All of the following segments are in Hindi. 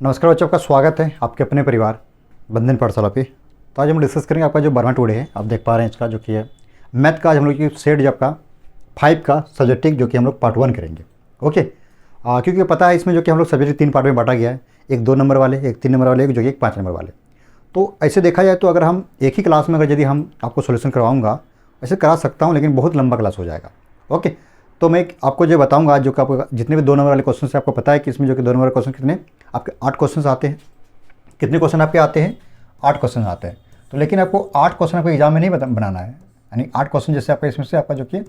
नमस्कार बच्चों, आपका स्वागत है आपके अपने परिवार बंधन पाठशाला पे। तो आज हम डिस्कस करेंगे आपका जो 12वां टुडे है, आप देख पा रहे हैं इसका जो कि है मैथ का। आज हम लोग की सेट जो आपका 5 का सब्जेक्टिव जो कि हम लोग पार्ट 1 करेंगे। ओके, क्योंकि पता है इसमें जो कि हम लोग सब्जेक्टिव 3 पार्ट में बांटा गया है, एक 2 नंबर वाले, एक 3 नंबर वाले, एक जो कि एक 5 नंबर वाले। तो ऐसे देखा जाए तो अगर हम एक ही क्लास में अगर यदि हम आपको सोल्यूशन करवाऊँगा, ऐसे करा सकता हूँ, लेकिन बहुत लंबा क्लास हो जाएगा। ओके, तो मैं आपको जो बताऊँगा आज जो कि आपको जितने भी 2 नंबर वाले क्वेश्चन से आपको पता है कि इसमें जो कि 2 नंबर वाले क्वेश्चन कितने आपके 8 क्वेश्चन आते हैं। कितने क्वेश्चन आपके आते हैं? 8 क्वेश्चन आते हैं। तो लेकिन आपको 8 क्वेश्चन आपको एग्जाम में नहीं बनाना है, यानी 8 क्वेश्चन जैसे आपका इसमें से आपका जो कि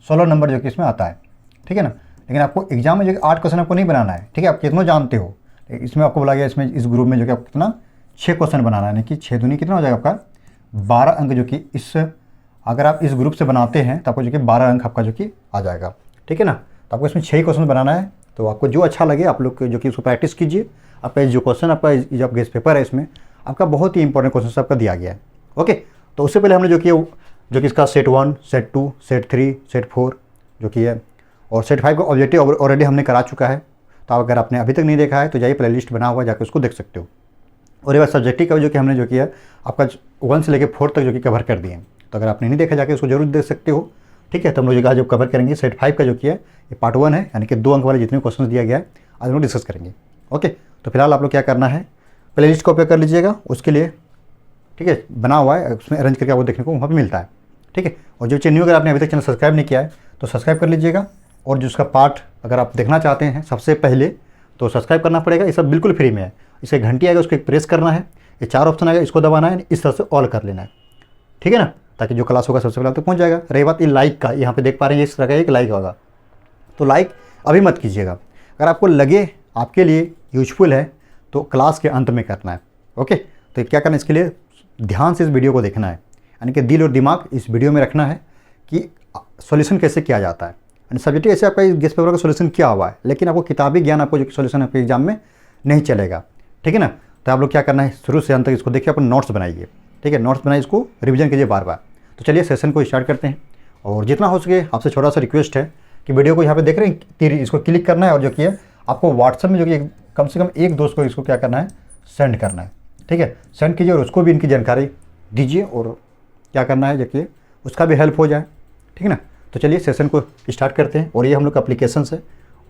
16 नंबर जो कि इसमें आता है, ठीक है ना। लेकिन आपको एग्जाम में जो 8 क्वेश्चन आपको नहीं बनाना है, ठीक है। आप कितना जानते हो, इसमें आपको बोला गया इसमें इस ग्रुप में जो कि आपको कितना 6 क्वेश्चन बनाना है, यानी कि 6 दूनी कितना हो जाएगा आपका 12 अंक जो कि इस अगर आप इस ग्रुप से बनाते हैं तो आपको जो कि 12 अंक आपका जो कि आ जाएगा, ठीक है ना। तो आपको इसमें 6 क्वेश्चन बनाना है। तो आपको जो अच्छा लगे आप लोग जो कि उसको प्रैक्टिस कीजिए। आपका जो क्वेश्चन आपका जब गेस्ट पेपर है इसमें आपका बहुत ही इंपॉर्टेंट क्वेश्चन आपका दिया गया है। ओके, तो उससे पहले हमने जो कि इसका सेट 1, सेट 2, सेट 3, सेट 4 जो कि है, और सेट 5 का ऑब्जेक्टिव ऑलरेडी हमने करा चुका है। तो अगर आपने अभी तक नहीं देखा है तो जाइए, प्लेलिस्ट बना हुआ जाकर उसको देख सकते हो। और ये बात सब्जेक्टिव का जो कि हमने जो किया आपका 1 से लेकर 4 तक जो कि कवर कर दिए। तो अगर आपने नहीं देखा जाके उसको जरूर देख सकते हो, ठीक है। तो हम लोग आज जो कवर करेंगे सेट 5 का जो किया ये पार्ट 1 है, यानी कि 2 अंक वाले जितने क्वेश्चन दिया गया है आज हम लोग डिस्कस करेंगे। ओके, तो फिलहाल आप लोग क्या करना है, प्लेलिस्ट को ओपन कर लीजिएगा उसके लिए, ठीक है। बना हुआ है उसमें अरेंज करके आपको देखने को वहाँ पे मिलता है, ठीक है। और जो चैनल अगर आपने अभी तक चैनल सब्सक्राइब नहीं किया है तो सब्सक्राइब कर लीजिएगा। और जो उसका पार्ट अगर आप देखना चाहते हैं सबसे पहले तो सब्सक्राइब करना पड़ेगा। ये सब बिल्कुल फ्री में है। इसे घंटी आएगा उसको एक प्रेस करना है, ये 4 ऑप्शन आएगा इसको दबाना है, इस तरह से ऑल कर लेना है, ठीक है ना, ताकि जो क्लास होगा सबसे पहले आप तक पहुँच जाएगा। रही बात ये लाइक का, यहाँ पे देख पा रहे हैं इस तरह का एक लाइक होगा, तो लाइक अभी मत कीजिएगा। अगर आपको लगे आपके लिए यूजफुल है तो क्लास के अंत में करना है। ओके, तो क्या करना है, इसके लिए ध्यान से इस वीडियो को देखना है, यानी कि दिल और दिमाग इस वीडियो में रखना है कि सॉल्यूशन कैसे किया जाता है। यानी सब्जेक्टिव ऐसे आपका गेस्ट पेपर का सॉल्यूशन किया हुआ है, लेकिन आपको किताबी ज्ञान आपको जो सॉल्यूशन आपके एग्जाम में नहीं चलेगा, ठीक है ना। तो आप लोग क्या करना है, शुरू से अंत तक इसको देखिए, अपन नोट्स बनाइए, ठीक है। नोट्स बनाइए, इसको रिवीजन कीजिए बार बार। तो चलिए सेशन को स्टार्ट करते हैं। और जितना हो सके आपसे छोटा सा रिक्वेस्ट है कि वीडियो को यहाँ पे देख रहे हैं तीर, इसको क्लिक करना है और जो कि है आपको व्हाट्सएप में जो कि कम से कम एक दोस्त को इसको क्या करना है, सेंड करना है, ठीक है। सेंड कीजिए और उसको भी इनकी जानकारी दीजिए और क्या करना है जो कि उसका भी हेल्प हो जाए, ठीक है ना। तो चलिए सेशन को स्टार्ट करते हैं। और ये हम लोग का एप्लीकेशन है,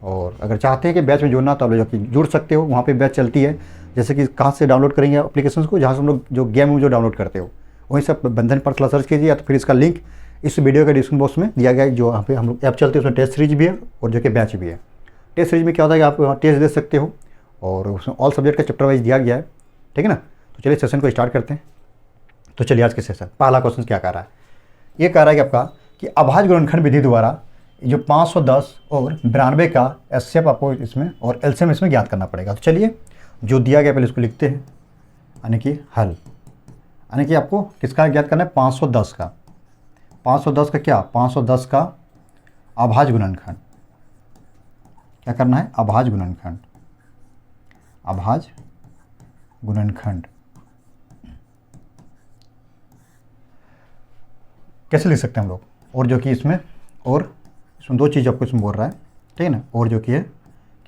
और अगर चाहते हैं कि बैच में जुड़ना तो आप लोग जो कि जुड़ सकते हो। वहाँ पे बैच चलती है, जैसे कि कहाँ से डाउनलोड करेंगे एप्लीकेशन को, जहाँ से हम लोग जो गेम जो डाउनलोड करते हो वहीं से बंधन पाठशाला सर्च कीजिए, या तो फिर इसका लिंक इस वीडियो के डिस्क्रिप्शन बॉक्स में दिया गया है। जो यहाँ पे हम लोग ऐप चलते हैं उसमें टेस्ट सीरीज भी है और जो कि बैच भी है। टेस्ट सीरीज में क्या होता है कि आप वहाँ टेस्ट दे सकते हो और उसमें ऑल सब्जेक्ट का चैप्टर वाइज दिया गया है, ठीक है ना। तो चलिए सेशन को स्टार्ट करते हैं। तो चलिए आज के सेशन पहला क्वेश्चन क्या कह रहा है, ये कह रहा है कि आपका कि अभाज्य गुणनखंड विधि द्वारा जो 510 और 92 का एचसीएफ आपको इसमें और एलसीएम इसमें ज्ञात करना पड़ेगा। तो चलिए जो दिया गया पहले इसको लिखते हैं, यानी कि हल, यानी कि आपको किसका ज्ञात करना है, 510 का। 510 का क्या, 510 का अभाज्य गुणनखंड क्या करना है, अभाज्य गुणनखंड। अभाज्य गुणनखंड कैसे लिख सकते हैं हम लोग, और जो कि इसमें दो चीज़ आपको इसमें बोल रहा है, ठीक है ना। और जो कि है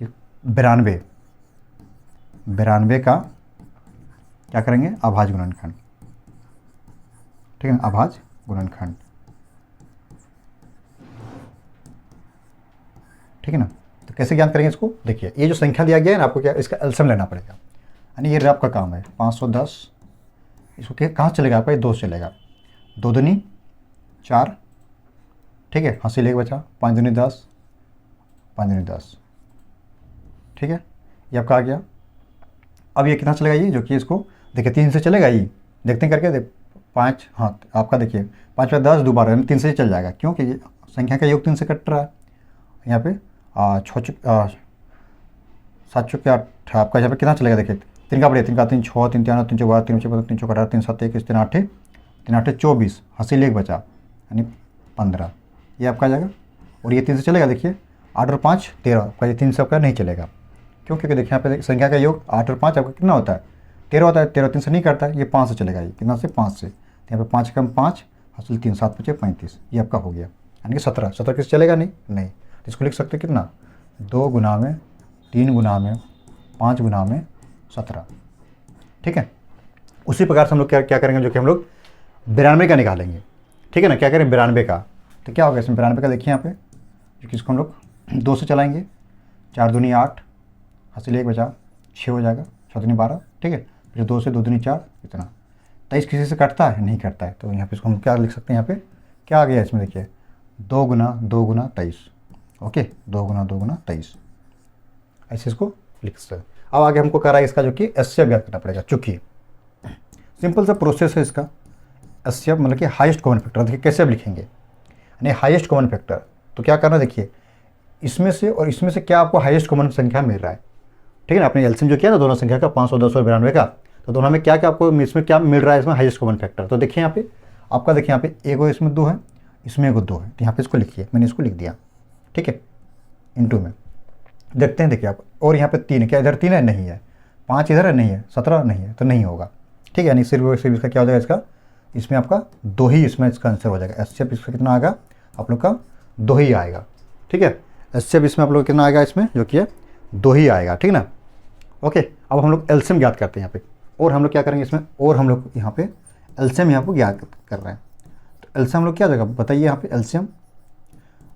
कि 92 का क्या करेंगे, अभाज्य गुणनखंड, ठीक है ना, अभाज्य गुणनखंड, ठीक है ना। तो कैसे ज्ञात करेंगे इसको, देखिए ये जो संख्या दिया गया है ना, आपको क्या इसका एलसीएम लेना पड़ेगा, यानी ये आपका काम है 510। इसको क्या कहाँ चलेगा आपका, ये 2 चलेगा, 2 दूनी 4, ठीक है, हंसी लेके बचा 5 दूनी 10, 5 दूनी 10, ठीक है। ये आपका आ गया। अब ये कितना चलेगा, ये जो कि इसको देखिए 3 से चलेगा, ये देखते हैं करके 5, हाँ आपका देखिए 5 पे 10 दोबारा 3 से चल जाएगा, क्योंकि ये संख्या का योग 3 से कट रहा है। यहाँ पे 7 चुके 8, आपका यहाँ पे कितना चलेगा, देखिए 3 का बढ़िया, 3 का 3 6, 3 3 3 4 3 6 3 18 3 7 21 3 8 3 8 24, हंसी लेके बचा यानी 15, ये आपका आ जाएगा। और ये 3 से चलेगा, देखिए 8 और 5 13, आपका ये 3 से आपका नहीं चलेगा, क्योंकि देखिए यहाँ पे संख्या का योग 8 और 5 आपका कितना होता है, 13 होता है। 13 3 से नहीं करता है, ये 5 से चलेगा, ये कितना से 5 से, तो यहाँ पे 5 कम 5 हासिल 3 7 5 35, ये आपका हो गया, यानी कि 17 किस चलेगा, नहीं। तो इसको लिख सकते कितना, 2 गुना में 3 गुना में 5 गुना में 17। ठीक है, उसी प्रकार से हम लोग क्या क्या करेंगे, जो कि हम लोग 92 का निकालेंगे। ठीक है ना, क्या करें 92 का, तो क्या होगा इसमें 92 का, देखिए यहाँ पे, जो कि इसको हम लोग 2 से चलाएंगे, 4 दूनी 8, हासिल 1 बचा 6 हो जाएगा, 6 दूनी 12। ठीक है, फिर 2 से 2 दूनी 4, इतना। 23 किसी से कटता है, नहीं कटता है, तो यहाँ पे इसको हम क्या लिख सकते हैं, यहाँ पे क्या आ गया इसमें, देखिए 2 गुना 2 गुना 23। ओके, 2 गुना 2 गुना 23, ऐसे इसको लिख सकते हैं। अब आगे हमको कह रहा है इसका जो कि एचसीएफ ज्ञात करना पड़ेगा। चूँकि सिंपल सा प्रोसेस है इसका, एचसीएफ मतलब कि हाईएस्ट कॉमन फैक्टर। देखिए कैसे अब लिखेंगे, यानी हाईएस्ट कॉमन फैक्टर, तो क्या करना, देखिए इसमें से और इसमें से क्या आपको हाईएस्ट कॉमन संख्या मिल रहा है। ठीक है ना, आपने एलसीएम जो किया ना दोनों संख्या का, 500, 10 और 92 का, तो दोनों में क्या क्या आपको इसमें क्या मिल रहा है, इसमें हाईएस्ट कॉमन फैक्टर। तो देखिए यहाँ पे आपका, देखिए यहाँ पे एक इसमें 2 है, इसमें 2 है, तो यहाँ पे इसको लिखिए, मैंने इसको लिख दिया। ठीक है, इनटू में देखते हैं, देखिए आप, और यहाँ पे 3 है, क्या इधर 3 है, नहीं है, 5 इधर है, नहीं है, 17 नहीं है, तो नहीं होगा। ठीक है, यानी सिर्फ इसका क्या हो जाएगा, इसका इसमें आपका 2 ही इसमें इसका आंसर हो जाएगा। एचसीएफ इसका कितना आएगा आप लोग का, 2 ही आएगा। ठीक है, एचसीएफ इसमें आप लोग कितना आएगा, इसमें जो कि है 2 ही आएगा। ठीक ना, ओके। अब हम लोग एलसीएम ज्ञात करते हैं यहाँ पे, और हम लोग क्या करेंगे इसमें, और हम लोग यहाँ पे एलसीएम यहाँ पर ज्ञात कर रहे हैं। तो एलसीएम हम लोग क्या जगह बताइए, यहाँ पे एलसीएम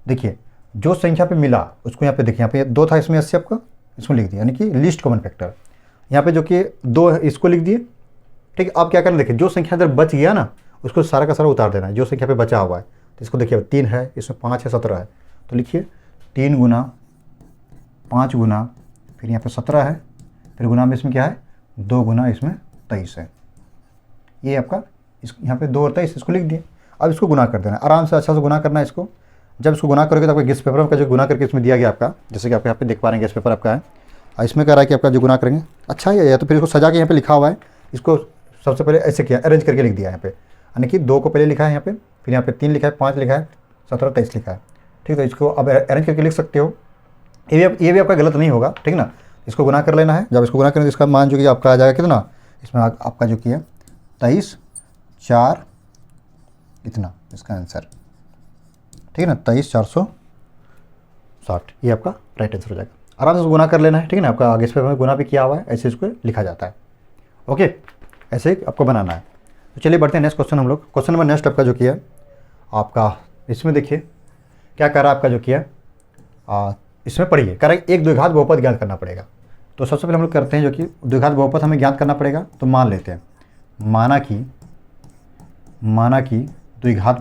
देखिए जो संख्या पे मिला उसको यहाँ पे देखिए, यहाँ पे 2 था इसमें एचसीएफ का, इसको लिख दिया, यानी कि लीस्ट कॉमन फैक्टर। यहाँ पे जो कि 2 है इसको लिख दिए। ठीक है, अब क्या करना, देखिए जो संख्या अंदर बच गया ना उसको सारा का सारा उतार देना है, जो संख्या पे बचा हुआ है। तो इसको देखिए 3 है, इसमें 5 है, 17 है, तो लिखिए 3 गुना 5 गुना, फिर यहाँ पे 17 है, फिर गुना में इसमें क्या है 2 गुना इसमें 23 है। ये आपका इस यहाँ पे 2 और 23, इसको लिख दिए। अब इसको गुना कर देना, आराम से अच्छा से गुना करना है इसको। जब इसको गुना करोगे तो आपका गेस्ट पेपर का जो गुना करके इसमें दिया गया आपका, जैसे कि आप यहाँ पे देख पा रहे हैं गेस्ट पेपर आपका है, और इसमें कह रहा है कि आपका जो गुना करेंगे अच्छा है, या तो फिर इसको सजा के यहाँ पे लिखा हुआ है, इसको सबसे पहले ऐसे किया, अरेंज करके लिख दिया यहाँ पे, यानी कि 2 को पहले लिखा है यहाँ पे, फिर यहाँ पे 3 लिखा है, 5 लिखा है, 17, 23 लिखा है। ठीक है, तो इसको अब अरेंज करके लिख सकते हो, ये भी आपका गलत नहीं होगा। ठीक ना, इसको गुना कर लेना है। जब इसको गुना करेंगे तो इसका मान जो कि आपका आ जाएगा कितना, इसमें आपका जो कि है 23, 4 इतना इसका आंसर। ठीक है ना, 23, 460, ये आपका राइट आंसर हो जाएगा। आराम से गुना कर लेना है। ठीक है ना, आपका आगे इस पर गुना भी किया हुआ है, ऐसे इसको लिखा जाता है। ओके, ऐसे ही आपको बनाना है। तो चलिए बढ़ते हैं नेक्स्ट क्वेश्चन हम लोग। क्वेश्चन नंबर नेक्स्ट आपका जो किया आपका, इसमें देखिए क्या कर रहा है आपका जो किया, इसमें पढ़िए, कह रहा है एक द्विघात बहुपद ज्ञात करना पड़ेगा। तो सबसे पहले हम लोग करते हैं जो कि द्विघात बहुपद हमें ज्ञात करना पड़ेगा। तो मान लेते हैं, माना कि द्विघात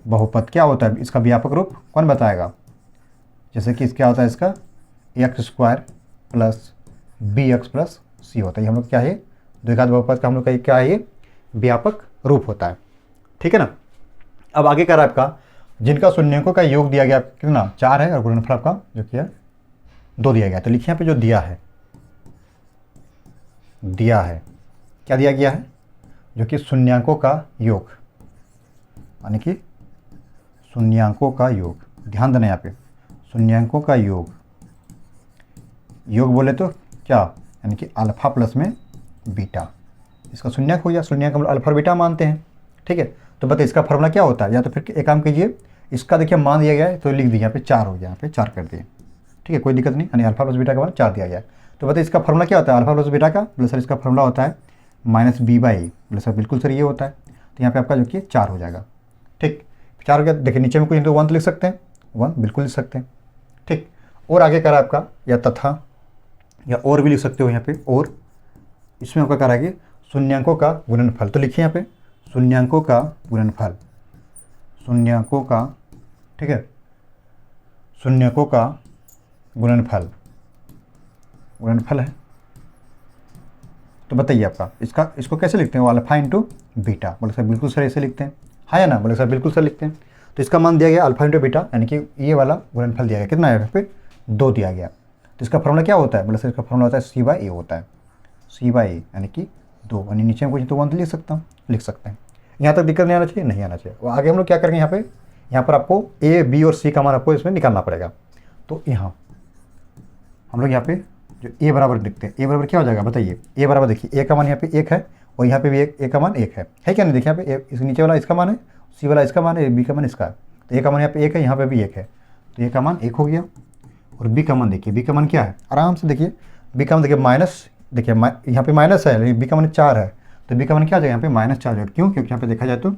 बहुपद क्या होता है, इसका व्यापक रूप कौन बताएगा। जैसे कि क्या होता है, इसका x² plus bx plus c होता है। ये हम लोग क्या है, द्विघात बहुपद का हम लोग का क्या है, ये व्यापक रूप होता है। ठीक है ना। अब आगे क्या रहा है आपका, जिनका शून्यकों का योग दिया गया कितना 4 है, और गुणनफल आपका जो किया 2 दिया गया। तो लिखिए यहाँ पे जो दिया है क्या दिया गया है, जो कि शून्यकों का योग, यानी कि शून्यकों का योग, ध्यान देना यहाँ पे शून्यकों का योग बोले तो क्या, यानी कि अल्फा प्लस में बीटा, इसका शून्यक हो गया। शून्यक हम अल्फा और बीटा मानते हैं। ठीक है, तो बताइए इसका फॉर्मूला क्या होता है, या तो फिर एक काम कीजिए, इसका देखिए मान दिया गया है तो लिख दिए यहाँ पे 4 हो गया, यहाँ पे 4 कर दिए। ठीक है, कोई दिक्कत नहीं, यानी अल्फा प्लस बीटा का मान 4 दिया गया है। तो बताइए इसका फॉर्मूला क्या होता है, अल्फा प्लस बीटा का प्लस सर इसका फॉर्मूला होता है -b/a, प्लस सर बिल्कुल सर ये होता है। तो यहाँ पे आपका जो कि 4 हो जाएगा। ठीक, 4 हो गया। देखिए नीचे में कुछ तो 1 तो लिख सकते हैं, 1 बिल्कुल लिख सकते हैं। ठीक, और आगे करा आपका या तथा या और भी लिख सकते हो यहाँ पे, और इसमें आपका करा कि शून्यकों का गुणनफल। तो लिखिए यहाँ पे शून्यकों का गुणनफल, ठीक है, शून्यकों का गुणनफल है। तो बताइए आपका इसको कैसे लिखते हैं, वो अल्फा इंटू बीटा। बोले सर बिल्कुल सर ऐसे लिखते हैं, हाँ या ना, बोले सर बिल्कुल सर लिखते हैं। तो इसका मान दिया गया अल्फा इंटू बीटा, यानी कि ये वाला गुणनफल दिया गया, कितना है यहाँ पे 2 दिया गया। तो इसका फॉर्मूला क्या होता है, बोले सर इसका फॉर्मूला होता है c/a होता है, c/a यानी कि 2, यानी नीचे में कुछ तो 1 तो लिख सकते हैं। यहाँ तक दिक्कत नहीं आना चाहिए, नहीं आना चाहिए। और आगे हम लोग क्या करेंगे, यहाँ पर आपको a, b और c का मान आपको इसमें निकालना पड़ेगा। तो यहाँ हम लोग यहाँ पे जो a बराबर लिखते हैं, a बराबर क्या हो जाएगा बताइए, a बराबर देखिए a का मान यहाँ पे 1 है, और यहाँ पे भी a का मान 1 है क्या नहीं। देखिए यहाँ पे इस नीचे वाला इसका मान है, c वाला इसका मान है, b का मान इसका है। तो a का मान यहाँ पे 1 है, यहाँ पे भी 1 है। तो ए का मान 1 हो गया। और बी का मान देखिए, बी का मान क्या है, आराम से देखिए, बी का मान देखिए माइनस, देखिए यहाँ पे माइनस है लेकिन बी का मान 4 है, तो बी का मान क्या आ जाएगा यहाँ पे -4 जाएगा। क्यों? क्योंकि यहाँ पे देखा जाए तो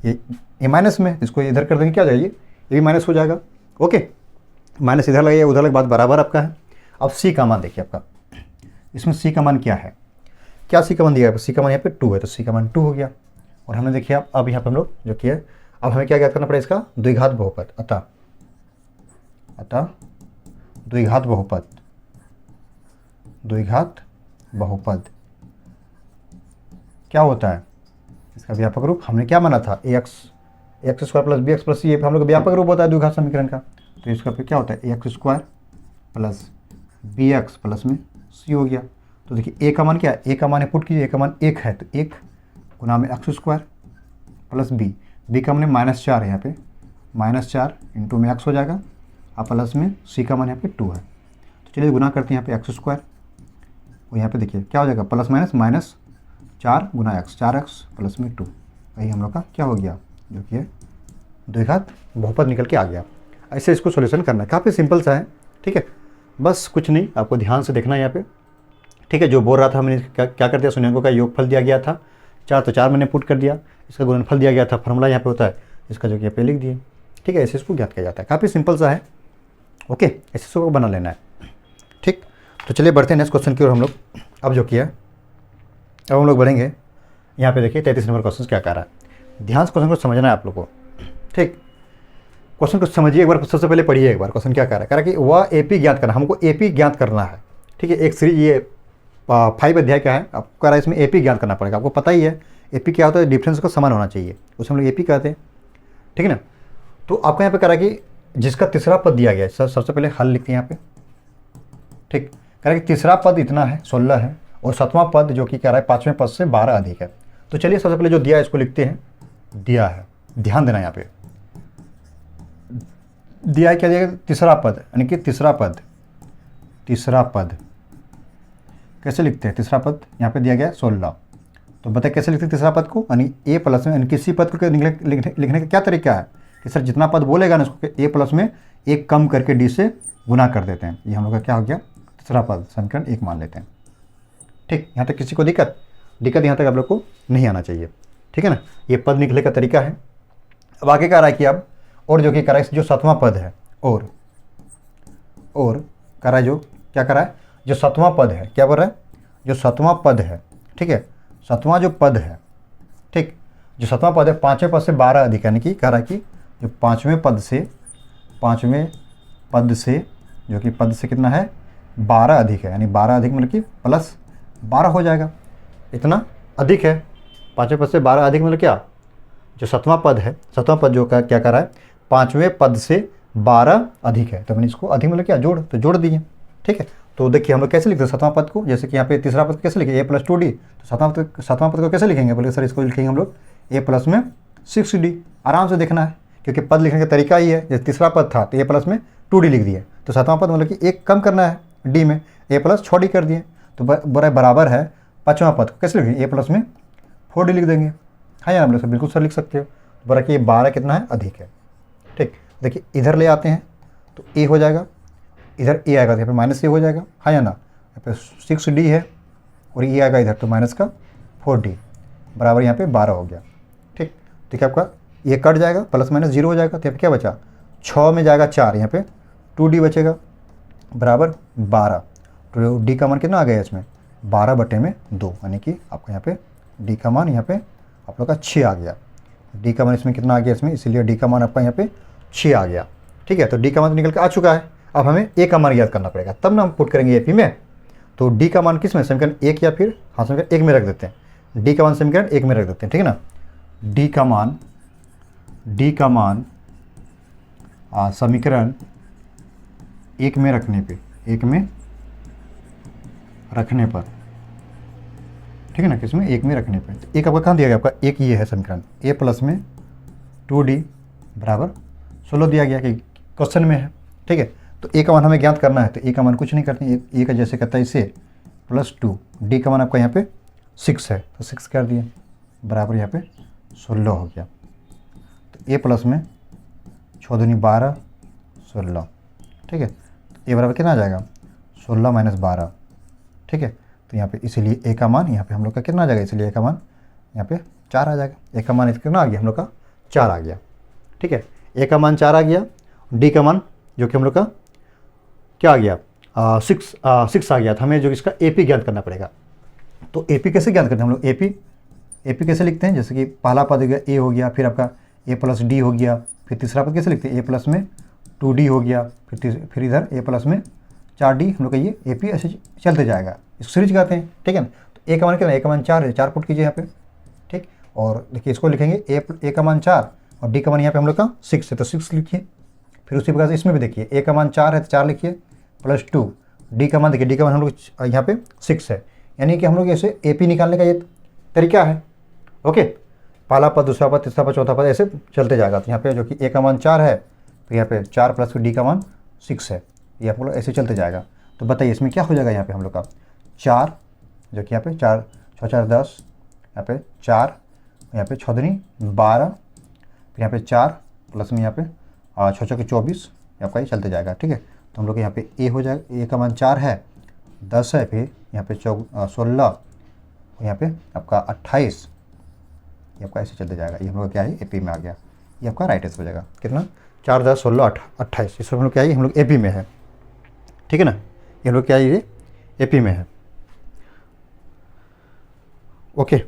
ये माइनस में, इसको इधर कर देंगे क्या जाएगी, ये भी माइनस हो जाएगा। ओके, माइनस इधर लगे उधर लगे, बात बराबर आपका है। अब सी का मान देखिए आपका, इसमें सी का मान क्या है, क्या सी का मान दिया है, सी का मान यहाँ पे 2 है, तो सी का मान 2 हो गया। और हमने देखिए अब यहाँ पे हम लोग जो किया, अब हमें क्या ज्ञात करना पड़ेगा, इसका द्विघात बहुपद, अतः द्विघात बहुपद क्या होता है, इसका व्यापक रूप हमने क्या माना था, X square plus B x plus C, ये हम लोग व्यापक रूप होता है द्विघात समीकरण का। तो इसका फिर क्या होता है, x square plus B x plus में सी हो गया। तो देखिए ए का मान क्या है, ए का मान पुट कीजिए, ए का मान 1 है, तो 1 गुना में एक्स स्क्वायर प्लस बी का मान -4 है, यहाँ पे -4 इंटू में एक्स हो जाएगा, और प्लस में सी का मान यहाँ पे 2 है। तो चलिए गुना करते हैं यहाँ पे एक्स स्क्वायर, और यहाँ पे देखिए क्या हो जाएगा, प्लस माइनस -4 गुना एक्स, 4x प्लस में 2, वही हम लोग का क्या हो गया, जो कि है द्विघात बहुपद निकल के आ गया। ऐसे इसको सॉल्यूशन करना है, काफ़ी सिंपल सा है, ठीक है, बस कुछ नहीं, आपको ध्यान से देखना है यहाँ पे, ठीक है। जो बोल रहा था हमने क्या कर दिया, शून्यांकों का योगफल दिया गया था 4, तो 4 मैंने पुट कर दिया, इसका गुणनफल दिया गया था, फॉर्मूला यहाँ पे होता है, इसका जो कि यहाँ पे लिख दिए, ठीक है। ऐसे इसको ज्ञात किया जाता है, काफ़ी सिंपल सा है। ओके, ऐसे इसको बना लेना है, ठीक। तो चलिए बढ़ते हैं नेक्स्ट क्वेश्चन की ओर हम लोग। अब जो किया, अब हम लोग बढ़ेंगे, यहाँ पे देखिए 33 नंबर क्वेश्चन क्या कह रहा है, ध्यान से क्वेश्चन को समझना है आप लोग को, ठीक। क्वेश्चन को समझिए एक बार, सबसे पहले पढ़िए एक बार क्वेश्चन क्या कह रहा है, कह रहा है कि वह एपी ज्ञात करना, हमको एपी ज्ञात करना है, ठीक है। एक सीरीज ये 5 अध्याय का है, आपको कह रहा है इसमें एपी ज्ञात करना पड़ेगा। आपको पता ही है एपी क्या होता है, डिफरेंस का समान होना चाहिए, उसे हम लोग एपी कहते हैं, ठीक है ना। तो आपको यहाँ पे कह रहा है कि जिसका तीसरा पद दिया गया है, सबसे पहले हल लिखते हैं यहाँ पे, ठीक। कह रहा है कि तीसरा पद इतना है 16 है, और 7वां पद जो कि कह रहा है 5वें पद से 12 अधिक है। तो चलिए सबसे पहले जो दिया है इसको लिखते हैं, दिया है, ध्यान देना यहाँ पे, दिया है क्या दिया, तीसरा पद, यानी कि तीसरा पद कैसे लिखते हैं, तीसरा पद यहाँ पे दिया गया 16, तो बताइए कैसे लिखते हैं तीसरा पद को, यानी ए प्लस में, यानी किसी पद को लिखने का क्या तरीका है कि सर जितना पद बोलेगा ना उसको ए प्लस में 1 कम करके डी से गुना कर देते हैं, ये हम लोग का क्या हो गया, तीसरा पद समीकरण 1 मान लेते हैं, ठीक। यहाँ तक किसी को दिक्कत यहाँ तक आप लोग को नहीं आना चाहिए, ठीक है ना, ये पद निकले का तरीका है। अब आगे कह रहा है कि अब और जो कि कह रहा है जो 7वां पद है, और कह रहा है जो क्या कर रहा है, जो 7वां पद है, क्या बोल रहा है, जो 7वां पद है, ठीक है, 7वां जो पद है, ठीक, जो 7वां पद है 5वें पद से 12 अधिक, यानी कि कह रहा है कि जो 5वें पद से जो कि पद से कितना है 12 अधिक है, यानी 12 अधिक मतलब कि प्लस 12 हो जाएगा, इतना अधिक है, 5वें पद से 12 अधिक मतलब क्या, जो 7वां पद है, 7वां पद जो क्या कर रहा है 5वें पद से 12 अधिक है, तो मैंने इसको अधिक मतलब क्या जोड़, तो जोड़ दिए, ठीक है। तो देखिए हम लोग कैसे लिखते हैं 7वां पद को, जैसे कि यहाँ पे तीसरा पद कैसे लिखे, a + 2d, तो 7वां पद को कैसे लिखेंगे, बोले सर इसको लिखेंगे हम लोग a प्लस में 6d, आराम से देखना है क्योंकि पद लिखने का तरीका ही है, जैसे तीसरा पद था तो a प्लस में 2d लिख दिए, तो 7वां पद मतलब कि 1 कम करना है d में, a प्लस 6d कर दिए, तो बराबर है 5वां पद को कैसे लिखेंगे, a प्लस में 4d लिख देंगे, हाँ यार हम लोग बिल्कुल सर लिख सकते हो, बोला कि ये 12 कितना है अधिक है, ठीक। देखिए इधर ले आते हैं तो a हो जाएगा, इधर a आएगा तो यहाँ पे -a हो जाएगा, हाँ या ना, यहाँ पे 6d है और ये आएगा इधर तो माइनस का 4d बराबर यहाँ पे 12 हो गया, ठीक। देखिए आपका ये कट जाएगा, प्लस माइनस 0 हो जाएगा, तो यहाँ पे क्या बचा, 6 में जाएगा 4, यहाँ पे 2d बचेगा बराबर 12, तो d का मान कितना आ गया इसमें 12/2, यानी कि आपका यहाँ पे d का मान यहाँ पे आप लोग का 6 आ गया, d का मान इसमें कितना आ गया इसमें, इसीलिए d का मान आपका यहाँ पे 6 आ गया, ठीक है। तो d का मान निकल के आ चुका है, अब हमें a का मान याद करना पड़ेगा, तब ना हम पुट करेंगे एपी में। तो d का मान किस में, समीकरण 1 या फिर हाँ समीकरण 1 में रख देते हैं, d का मान समीकरण 1 में रख देते हैं, ठीक है ना। d का मान समीकरण 1 में रखने पर, ठीक है ना, किसमें 1 में रखने पे, एक आपका कहाँ दिया गया, आपका एक ये है समीकरण a प्लस में 2d बराबर 16 दिया गया कि क्वेश्चन में है, ठीक है। तो a का मान हमें ज्ञात करना है, तो a का मान कुछ नहीं करते हैं, a का जैसे करता है इसे +2, d का मान आपका यहाँ पे 6 है तो 6 कर दिए बराबर यहाँ पे 16 हो गया। तो a प्लस में 6 दूनी 12, 16, ठीक है। ए बराबर कितना आ जाएगा 16 माइनस 12, ठीक है। तो यहाँ पे इसीलिए ए का मान यहाँ पे हम लोग का कितना आ जाएगा, इसलिए ए का मान यहाँ पे 4 आ जाएगा। ए का मान कितना आ गया हम लोग का 4 आ गया, ठीक है। ए का मान 4 आ गया, डी का मान जो कि हम लोग का क्या आ गया 6 आ गया था। हमें जो इसका ए पी ज्ञात करना पड़ेगा। तो ए पी कैसे ज्ञात करते हैं हम लोग, ए पी कैसे लिखते हैं, जैसे कि पहला पद हो गया ए हो गया, फिर आपका ए प्लस डी हो गया, फिर तीसरा पद कैसे लिखते हैं ए प्लस में 2d हो गया, फिर इधर ए प्लस में 4d, हम लोग का ये ए पी ऐसे चलते जाएगा, इसको सीरीज कहते हैं, ठीक है ना। तो ए का मान कितना, ए का मान 4 है, 4 पुट कीजिए यहाँ पे, ठीक। और देखिए इसको लिखेंगे ए का मान 4 और डी का मान यहाँ पे हम लोग का 6 है, तो 6 लिखिए। फिर उसी प्रकार से इसमें भी देखिए ए का मान 4 है तो 4 लिखिए प्लस 2, डी का मान देखिए, डी का मान हम लोग यहाँ पे 6 है, यानी कि हम लोग ऐसे ए पी निकालने का ये तरीका है। ओके, पहला पद, दूसरा पद, तीसरा पद, चौथा पद ऐसे चलते जाएगा। तो यहाँ पे जो कि ए का मान 4 है तो यहाँ पे 4 प्लस फिर डी का मान 6 है, ये आप लोग ऐसे चलते जाएगा। तो बताइए इसमें क्या हो जाएगा, यहाँ पे हम लोग का 4 जो कि यहाँ पे 4 6 4 10, यहाँ पे 4, यहाँ पे 6 दूनी 12, फिर यहाँ पे 4 प्लस में यहाँ पे 6 6 24, आपका ये चलते जाएगा, ठीक है। तो हम लोग यहाँ पे ए हो जाएगा, ए का मान 4 है, 10 है, फिर यहाँ पे 16, यहाँ पे आपका 28, ये आपका ऐसे चलते जाएगा। ये हम लोग क्या है ए पी में आ गया, ये आपका राइट आंसर हो जाएगा। कितना 4 10 16 28, इसमें हम लोग क्या है, हम लोग ए पी में है, ठीक है ना। ये हम लोग क्या है, ये ए पी में है। ओके,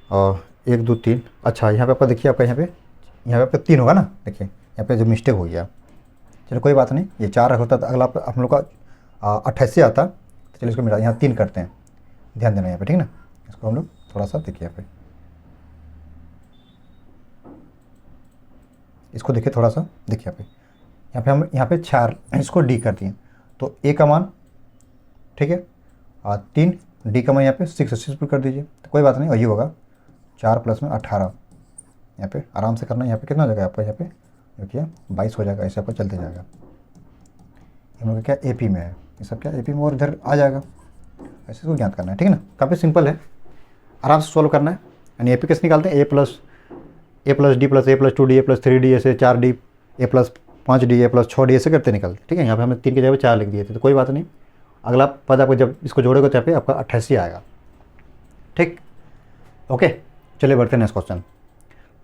और 1 2 3, अच्छा यहाँ पे आपका देखिए, आपका यहाँ पे आपका 3 होगा ना, देखिए यहाँ पे जो मिस्टेक हो गया, चलो कोई बात नहीं, ये 4 होता तो अगला हम लोग का 28 आता, तो चलिए इसको मिला, यहाँ 3 करते हैं, ध्यान देना यहाँ पे, ठीक ना। इसको हम लोग थोड़ा सा देखिए यहाँ पे, इसको देखिए थोड़ा सा, देखिए यहाँ पे हम यहाँ पे 4 इसको डी कर दिए, तो ए का मान, ठीक है, 3, डी का मान यहाँ पे 6 कर दीजिए, तो कोई बात नहीं, वही होगा 4 प्लस में 18, यहाँ पे आराम से करना। यहाँ पे कितना हो जाएगा आपका, यहाँ पे जो कि 22 हो जाएगा, ऐसे आपका चलते जाएगा। हम लोग क्या ए पी में है, ये सब क्या ए पी में, और इधर आ जाएगा, ऐसे इसको ज्ञात करना है, ठीक है ना। काफ़ी सिंपल है, आराम से सॉल्व करना है। यानी ए पी कैसे निकालते हैं, ए प्लस डी प्लस ए प्लस 2d ए प्लस 3d ऐसे 4d ए प्लस 5d ए प्लस 6d ऐसे करते निकलते, ठीक है। यहाँ पे हमने 3 की जगह 4 लिख दिए थे, तो कोई बात नहीं, अगला पद आपको जब इसको जोड़ेगा तो यहाँ पे आपका 88 आएगा, ठीक। ओके, चलिए बढ़ते हैं नेक्स्ट क्वेश्चन।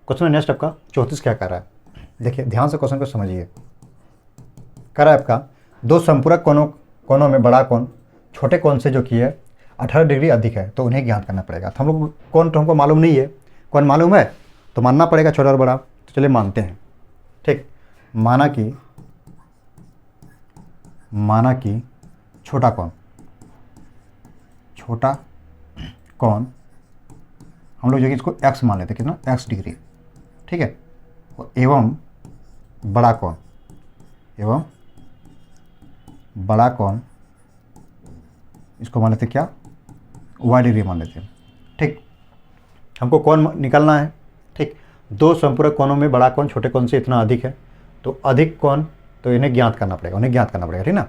क्वेश्चन नेक्स्ट आपका 34 क्या कर रहा है, देखिए ध्यान से क्वेश्चन को समझिए। कर रहा है आपका, दो संपूरक कोनों में बड़ा कोण छोटे कोण से जो कि है 18 डिग्री अधिक है, तो उन्हें ज्ञात करना पड़ेगा। तो हम लोग कोण तो हमको मालूम नहीं है, कौन मालूम है तो मानना पड़ेगा छोटा और बड़ा, तो चलिए मानते हैं, ठीक। माना कि छोटा कोण हम लोग जो कि इसको x मान लेते हैं, कितना x डिग्री, ठीक है। एवं बड़ा कोण इसको मान लेते क्या, y डिग्री मान लेते हैं, ठीक। हमको कोण निकालना है, ठीक। दो संपूरक कोणों में बड़ा कोण छोटे कोण से इतना अधिक है, तो अधिक कोण, तो इन्हें ज्ञात करना पड़ेगा, ठीक ना।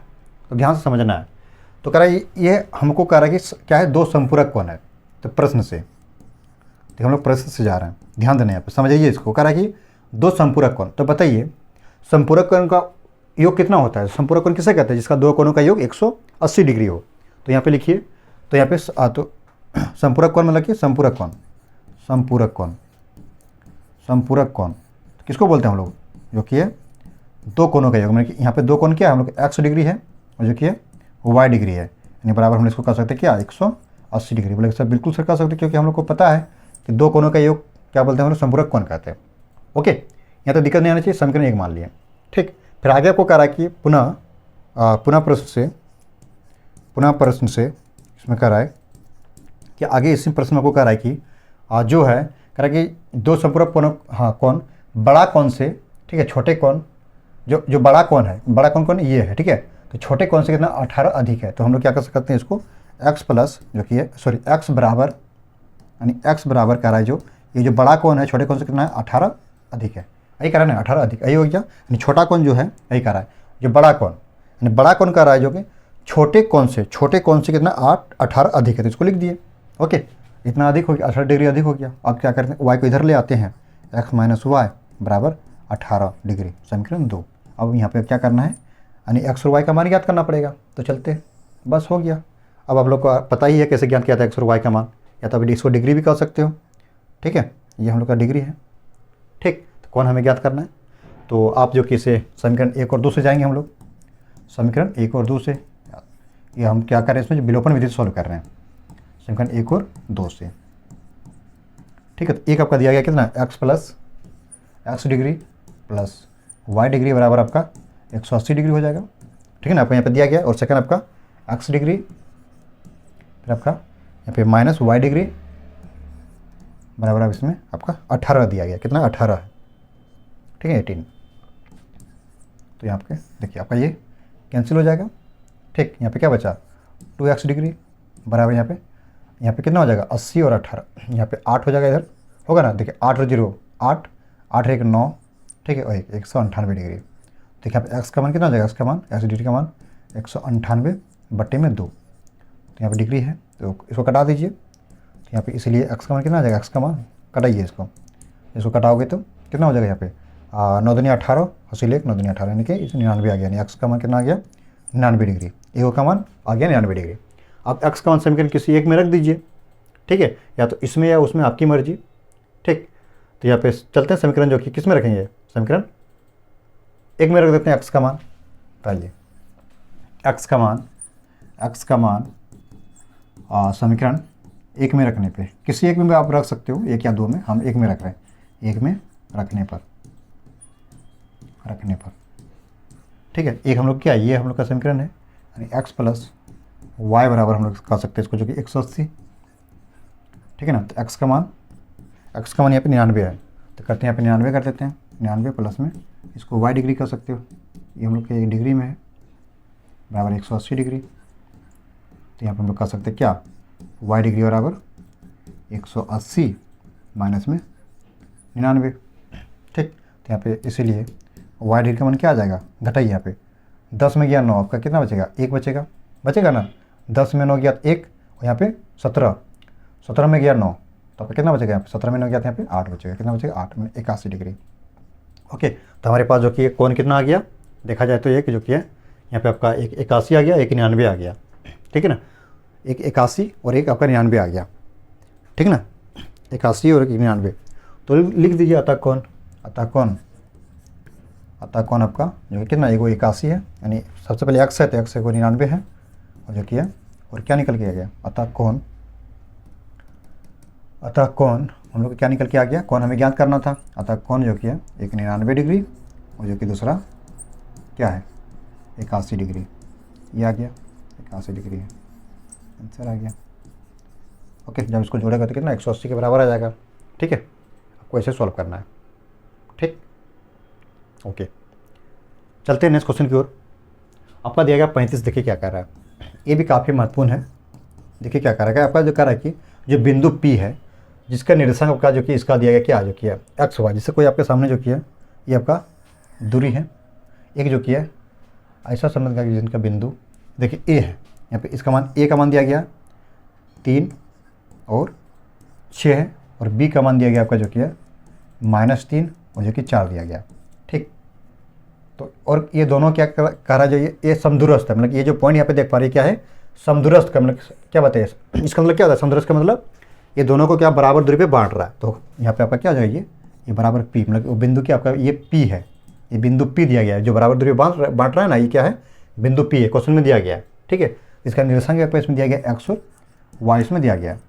तो ध्यान से समझना है। तो कह रहा है ये हमको कह रहा है कि क्या है, दो संपूरक कोण है, तो प्रश्न से, तो हम लोग प्रश्न से जा रहे हैं, ध्यान देना यहाँ पे, समझिए इसको। कह रहा है कि दो संपूरक कोण, तो बताइए संपूरक कोण का योग कितना होता है। संपूरक कोण किसे कहते हैं, जिसका दो कोणों का योग 180 डिग्री हो। तो यहाँ पे लिखिए, तो यहाँ पे तो संपूरक कोण मतलब कि संपूरक कोण तो किसको बोलते हैं हम लोग, जो कि है दो कोणों का योग, मतलब कि यहाँ पे दो कोण क्या है हम लोग x डिग्री है और जो कि है y डिग्री है, यानी बराबर हम इसको कह सकते हैं क्या 180 डिग्री। बोले सर बिल्कुल सर कह सकते हैं, क्योंकि हम लोग को पता है कि दो कोणों का योग क्या बोलते हैं हम लोग, संपूरक कोण कहते हैं। ओके, यहाँ तो दिक्कत नहीं आना चाहिए, समीकरण 1 मान लिया, ठीक। फिर आगे आपको कह रहा है कि पुनः प्रश्न से इसमें कह रहा है कि आगे इसी प्रश्न में आपको कह रहा है कि जो है कह रहा है कि दो संपूरक कोण बड़ा कोण से, ठीक है, छोटे कोण जो बड़ा कोण है, बड़ा कोण ये है, ठीक है। तो छोटे कोण से कितना 18 अधिक है, तो हम लोग क्या कर सकते हैं इसको x प्लस जो कि है x बराबर, यानी x बराबर कह रहा है जो ये जो बड़ा कोण है छोटे कोण से कितना है 18 अधिक है, यही कह रहा है ना 18 अधिक, यही हो गया। यानी छोटा कोण जो है यही कह रहा है, जो बड़ा कोण, यानी बड़ा कोण कह रहा है जो कि छोटे कोण से कितना 18 अधिक है, तो इसको लिख दिए। ओके, इतना अधिक हो गया, 18 डिग्री अधिक हो गया। अब क्या करते हैं, y को इधर ले आते हैं, x माइनस वाई बराबर 18 डिग्री, समीकरण 2। अब यहाँ पे क्या करना है, यानी एक्स और वाई का मान ज्ञात करना पड़ेगा। तो चलते हैं, बस हो गया। अब आप लोग को पता ही है कैसे ज्ञात किया था एक्स और वाई का मान, या तो अभी इसको डिग्री भी कर सकते हो। ठीक है, ये हम लोग का डिग्री है। ठीक, तो कौन हमें ज्ञात करना है, तो आप जो कि इसे समीकरण 1 और 2 से जाएंगे हम लोग। समीकरण 1 और 2 से ये हम क्या कर रहे हैं, इसमें जो विलोपन विधि सॉल्व कर रहे हैं, समीकरण 1 और 2 से। ठीक है, तो एक आपका दिया गया कितना, x plus x degree plus y degree बराबर आपका 180 डिग्री हो जाएगा। ठीक है ना, आपको यहाँ पे दिया गया, और सेकंड आपका एक्स डिग्री, फिर आपका यहाँ पे माइनस वाई डिग्री बराबर अब इसमें आपका 18 दिया गया, कितना 18 है। ठीक है, 18। तो यहाँ पे देखिए आपका ये कैंसिल हो जाएगा। ठीक, यहाँ पे क्या बचा, 2x डिग्री बराबर यहाँ पे कितना हो जाएगा, 80 और 18, यहाँ पे 8 हो जाएगा, इधर होगा ना। देखिए 8 और 0 8, 8 1 9, ठीक है, और 198 डिग्री। देखिए यहाँ पे एक्स का मान कितना हो जाएगा, एक्स का मान, एक्स डिग्री का मान 198/2। तो यहाँ पे डिग्री है, तो इसको कटा दीजिए। तो यहाँ पे इसलिए एक्स का मान कितना आ जाएगा, एक्स का मान कटाइए इसको कटाओगे तो कितना हो जाएगा, यहाँ पे 9 दूनी 18, हासिल 1 9 दूनी 18, यानी कि 99 आ गया, यानी एक्स का मान कितना आ गया, 99 डिग्री। ए का मान आ गया 99 डिग्री। अब एक्स का मान समीकरण किसी एक में रख दीजिए। ठीक है, या तो इसमें या उसमें, आपकी मर्जी। ठीक, तो यहाँ पे चलते हैं समीकरण जो कि किस में रखेंगे, समीकरण 1 में रख देते हैं एक्स का मान। बताइए एक्स का मान समीकरण 1 में रखने पे, किसी एक में आप रख सकते हो, 1 या 2 में, हम 1 में रख रहे हैं। 1 में रखने पर ठीक है, एक हम लोग क्या है, ये हम लोग का समीकरण है, यानी एक्स प्लस वाई बराबर हम लोग कर सकते हैं इसको, जो कि 180। ठीक है ना, तो एक्स का मान यहाँ पे 99 है, तो करते हैं यहाँ पे 99 कर देते हैं। 99 प्लस में इसको वाई डिग्री कर सकते हो, ये हम लोग के डिग्री में है, बराबर 180 डिग्री। तो यहाँ पर हम लोग कर सकते हैं क्या, वाई डिग्री बराबर 180 माइनस में 99। ठीक, तो यहाँ पे इसीलिए वाई डिग्री का मान क्या आ जाएगा, घटाइए यहाँ पे 10 में गया 9, आपका कितना बचेगा, 1 बचेगा ना। 10 में 9 गया 1, और यहाँ पे 17 में गया 9, तो आपका कितना बचेगा, यहाँ पे 17 में 9 गया था, यहाँ पे 8 बचेगा, कितना बचेगा 8 में 81 डिग्री। ओके, तो हमारे पास जो कि कोण कितना आ गया, देखा जाए तो एक जो कि है यहाँ पे आपका एक 81 आ गया, एक 99 आ गया। ठीक है ना, एक 81 और एक आपका 99 आ गया। ठीक है ना, 81 और एक 99। तो लिख दीजिए अतः कोण आपका जो है कितना, एगो 81 है, यानी सबसे पहले एक्स है, तो एक्स एगो 99 है, और जो कि है, और क्या निकल के आ गया, अतः कोण हम लोग क्या निकल के आ गया, कोण हमें ज्ञात करना था। अतः कोण जो कि है एक 99 डिग्री, और जो कि दूसरा क्या है 81 डिग्री, ये आ गया 81 डिग्री है, आंसर आ गया। ओके, जब इसको जोड़ेगा तो कितना 180 के बराबर आ जाएगा। ठीक है, आपको ऐसे सॉल्व करना है। ठीक, ओके, चलते हैं नेक्स्ट क्वेश्चन की ओर। आपका दिया गया 35, देखिए क्या कर रहा है, ये भी काफ़ी महत्वपूर्ण है। देखिए क्या कर रहा है, आपका जो कर रहा है कि जो बिंदु P है, जिसका निर्देशांक आपका जो कि इसका दिया गया क्या, जो कि है एक्स वाई, जिससे कोई आपके सामने जो कि है ये आपका दूरी है, एक जो कि है ऐसा समझ का जिनका बिंदु देखिए ए है, यहाँ पे इसका मान ए का मान दिया गया 3 और 6 है, और बी का मान दिया गया आपका जो कि है -3 और जो कि 4 दिया गया। ठीक, तो और ये दोनों क्या कर रहा है, जो ये समदूरस्थ है, मतलब ये जो पॉइंट यहाँ पे देख पा रहे क्या है, समदूरस्थ का मतलब क्या बताइए, इसका मतलब क्या होता है, समदूरस्थ का मतलब ये दोनों को क्या बराबर दूरी पे बांट रहा है। तो यहाँ पे आपका क्या हो जाएगा, ये बराबर P, मतलब वो बिंदु क्या आपका ये P है, ये बिंदु P दिया गया है, जो बराबर दूरी पे बांट रहा है ना, ये क्या है, बिंदु P है, क्वेश्चन में दिया गया है। ठीक है, इसका निर्देशांक आपको इसमें दिया गया एक्स और वाई इसमें दिया गया है।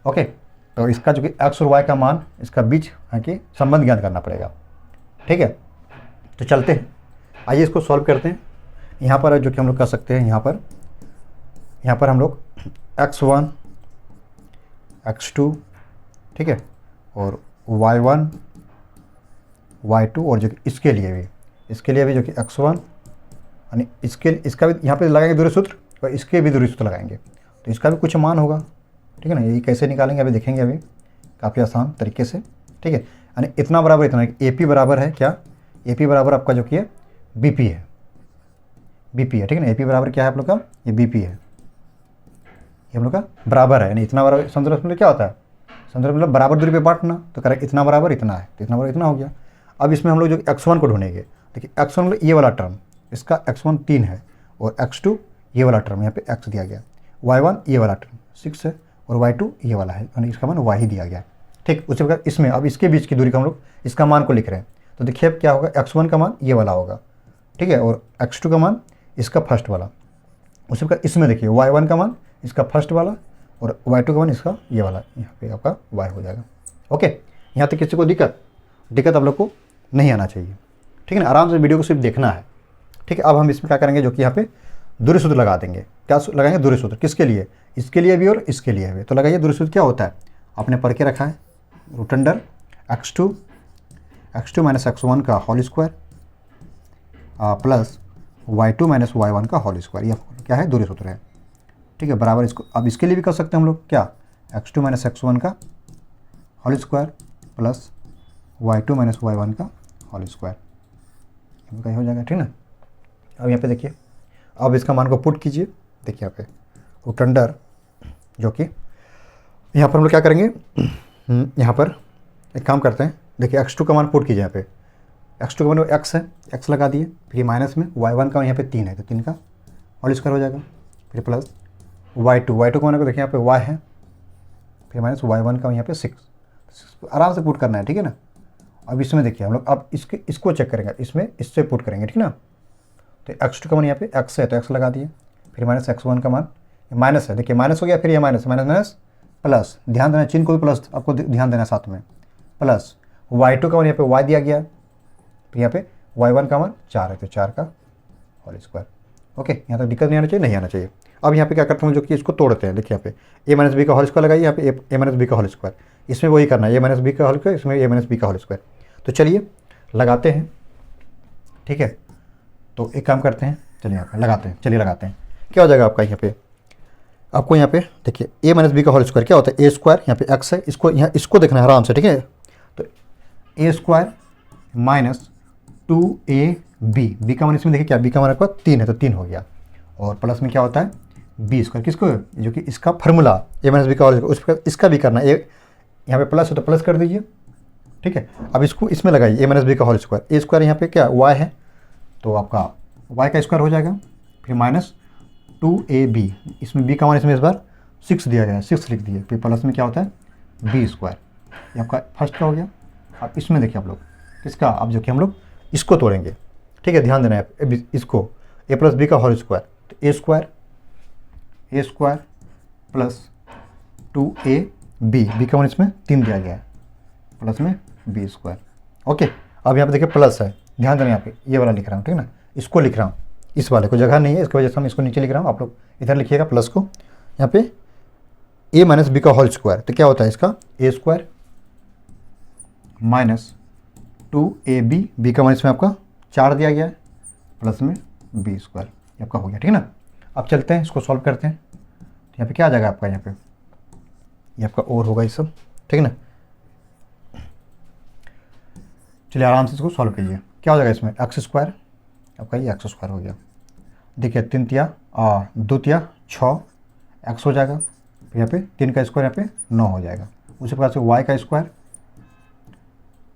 ओके, तो इसका जो कि एक्स और वाई का मान, इसका बीच है कि संबंध ज्ञात करना पड़ेगा। ठीक है, तो चलते हैं, आइए इसको सॉल्व करते हैं। यहाँ पर जो कि हम लोग कर सकते हैं, यहाँ पर हम लोग x1 x2 ठीक है, और y1 y2, और जो कि इसके लिए भी जो कि x1, यानी इसका भी यहाँ पे लगाएंगे दूरी सूत्र, और इसके भी दूरी सूत्र लगाएंगे, तो इसका भी कुछ मान होगा। ठीक है ना, ये कैसे निकालेंगे अभी देखेंगे, अभी काफ़ी आसान तरीके से। ठीक है, यानी इतना बराबर इतना, AP बराबर है क्या, AP बराबर आपका जो कि है BP है, ठीक है ना, AP बराबर क्या है आप लोग का, ये BP है, ये हम लोग का बराबर है, यानी इतना बराबर। समदूरस्थ मतलब क्या होता है, समदूरस्थ मतलब बराबर दूरी पे बांटना, तो करेक्ट इतना बराबर इतना है, तो इतना बराबर इतना हो गया। अब इसमें हम लोग जो x1 को ढूंढेंगे, देखिए x1 मतलब ये वाला टर्म, इसका x1 3 है और x2 ये वाला टर्म, यहाँ पे x दिया गया, y1 ये वाला टर्म 6 है और y2 ये वाला है, यानी इसका मान y ही दिया गया है। ठीक, उसी प्रकार इसमें अब इसके बीच की दूरी का हम लोग इसका मान को लिख रहे हैं, तो देखिए अब क्या होगा, x1 का मान ये वाला होगा, ठीक है, और x2 का मान इसका फर्स्ट वाला। उसी प्रकार इसमें देखिए y1 का मान इसका फर्स्ट वाला और y2 का मान इसका ये वाला, यहाँ पे आपका y हो जाएगा। ओके, यहाँ तक किसी को दिक्कत आप लोग को नहीं आना चाहिए, ठीक है ना, आराम से वीडियो को सिर्फ देखना है। ठीक है, अब हम इसमें क्या करेंगे, जो कि यहाँ पे दूरी सूत्र लगा देंगे। क्या लगाएंगे, दूरी सूत्र, किसके लिए, इसके लिए भी और इसके लिए भी। तो लगाइए, दूरी सूत्र क्या होता है, आपने पढ़ के रखा है, root under x2 minus x1 का whole square plus y2 minus y1 का होल स्क्वायर, यह क्या है, दूरी सूत्र है। ठीक है, बराबर इसको अब इसके लिए भी कर सकते हैं हम लोग, क्या, x2 माइनस x1 का whole square plus y2 minus y1 का होल स्क्वायर, इनका हो जाएगा। ठीक ना, अब यहाँ पे देखिए, अब इसका मान को पुट कीजिए, देखिए यहाँ पे रूट अंडर, जो कि यहाँ पर हम लोग क्या करेंगे, यहाँ पर एक काम करते हैं, देखिए x2 का मान पुट कीजिए, यहाँ पे x2 का मान x है, x लगा दिए, फिर माइनस में y1 का यहाँ पे 3 है, तो 3 का होल स्क्वायर हो जाएगा, फिर प्लस y2 का मान को देखिए यहाँ पे y है, फिर माइनस y1 का यहाँ पे 6, आराम से पुट करना है। ठीक है ना, अब इसमें देखिए हम लोग अब इसको चेक करेंगे, इसमें इससे पुट करेंगे। ठीक ना, तो x2 का मान यहाँ पे x है, तो x लगा दिए, फिर माइनस x1 का मान माइनस है, देखिए माइनस हो गया, फिर ये माइनस माइनस प्लस, ध्यान देना चिन्ह को भी प्लस आपको ध्यान देना साथ में, प्लस y2 का मान यहाँ पे y दिया गया, फिर यहाँ पे y1 का मान 4 है, तो 4 का होल स्क्वायर। ओके, यहाँ तक दिक्कत नहीं आना चाहिए, नहीं आना चाहिए। अब यहाँ पे क्या करते हैं, जो कि इसको तोड़ते हैं, देखिए यहाँ पे a माइनस बी का होल स्क्वायर लगाइए, यहाँ पे a माइनस बी का होल स्क्वायर, इसमें वही करना है, a माइनस बी का होल स्क्वायर, इसमें a माइनस बी का होल स्क्वायर। तो चलिए लगाते हैं, ठीक है, तो एक काम करते हैं, चलिए यहाँ पे लगाते हैं, चलिए लगाते हैं, क्या हो जाएगा आपका, यहाँ पे आपको यहाँ पे देखिए a माइनस बी का होल स्क्वायर क्या होता है, a स्क्वायर, यहाँ पे x है, इसको देखना है आराम से। ठीक है, तो a स्क्वायर माइनस 2ab, का मान इसमें देखिए क्या, b का मान आपका 3 है, तो 3 हो गया, और प्लस में क्या होता है b स्क्वायर, किसको, जो कि इसका फार्मूला a माइनस बी का होल स्क्वायर, उस पर इसका भी करना है, यहाँ पे प्लस है तो प्लस कर दीजिए। ठीक है, अब इसको इसमें लगाइए a माइनस बी का होल स्क्वायर, a स्क्वायर यहाँ पे क्या y है, तो आपका y का स्क्वायर हो जाएगा, फिर माइनस 2ab, इसमें b का मान इसमें इस बार 6 दिया गया है, 6 लिख दिए, फिर प्लस में क्या होता है b स्क्वायर, ये आपका फर्स्ट का हो गया। अब इसमें देखिए आप लोग किसका, अब जो कि हम लोग इसको तोड़ेंगे। ठीक है, ध्यान देना है इसको, a प्लस बी का होल स्क्वायर, तो a स्क्वायर प्लस 2ab, का मान इसमें 3 दिया गया है, प्लस में b स्क्वायर। ओके, अब यहाँ पे देखिए प्लस है, ध्यान देना, यहाँ पे ये वाला लिख रहा हूँ, ठीक है ना, इसको लिख रहा हूँ, इस वाले को जगह नहीं है, इसकी वजह से हम इसको नीचे लिख रहा हूँ, आप लोग इधर लिखिएगा प्लस को, यहाँ पे a माइनस बी का होल स्क्वायर, तो क्या होता है इसका, a square minus 2ab, b का मान इसमें आपका 4 दिया गया है, प्लस में b स्क्वायर, ये आपका हो गया। ठीक है ना, अब चलते हैं इसको सॉल्व करते हैं, तो यहाँ पे क्या आ जाएगा आपका, यहाँ पे ये आपका और होगा ये सब। ठीक है ना, चलिए आराम से इसको सॉल्व कीजिए, क्या हो जाएगा इसमें, एक्स स्क्वायर, आपका ये एक्स स्क्वायर हो गया, देखिए 3 तिया 2 तिया 6 एक्स हो जाएगा, फिर यहाँ पे 3 का स्क्वायर यहाँ पे 9 हो जाएगा, उसी प्रकार से वाई का स्क्वायर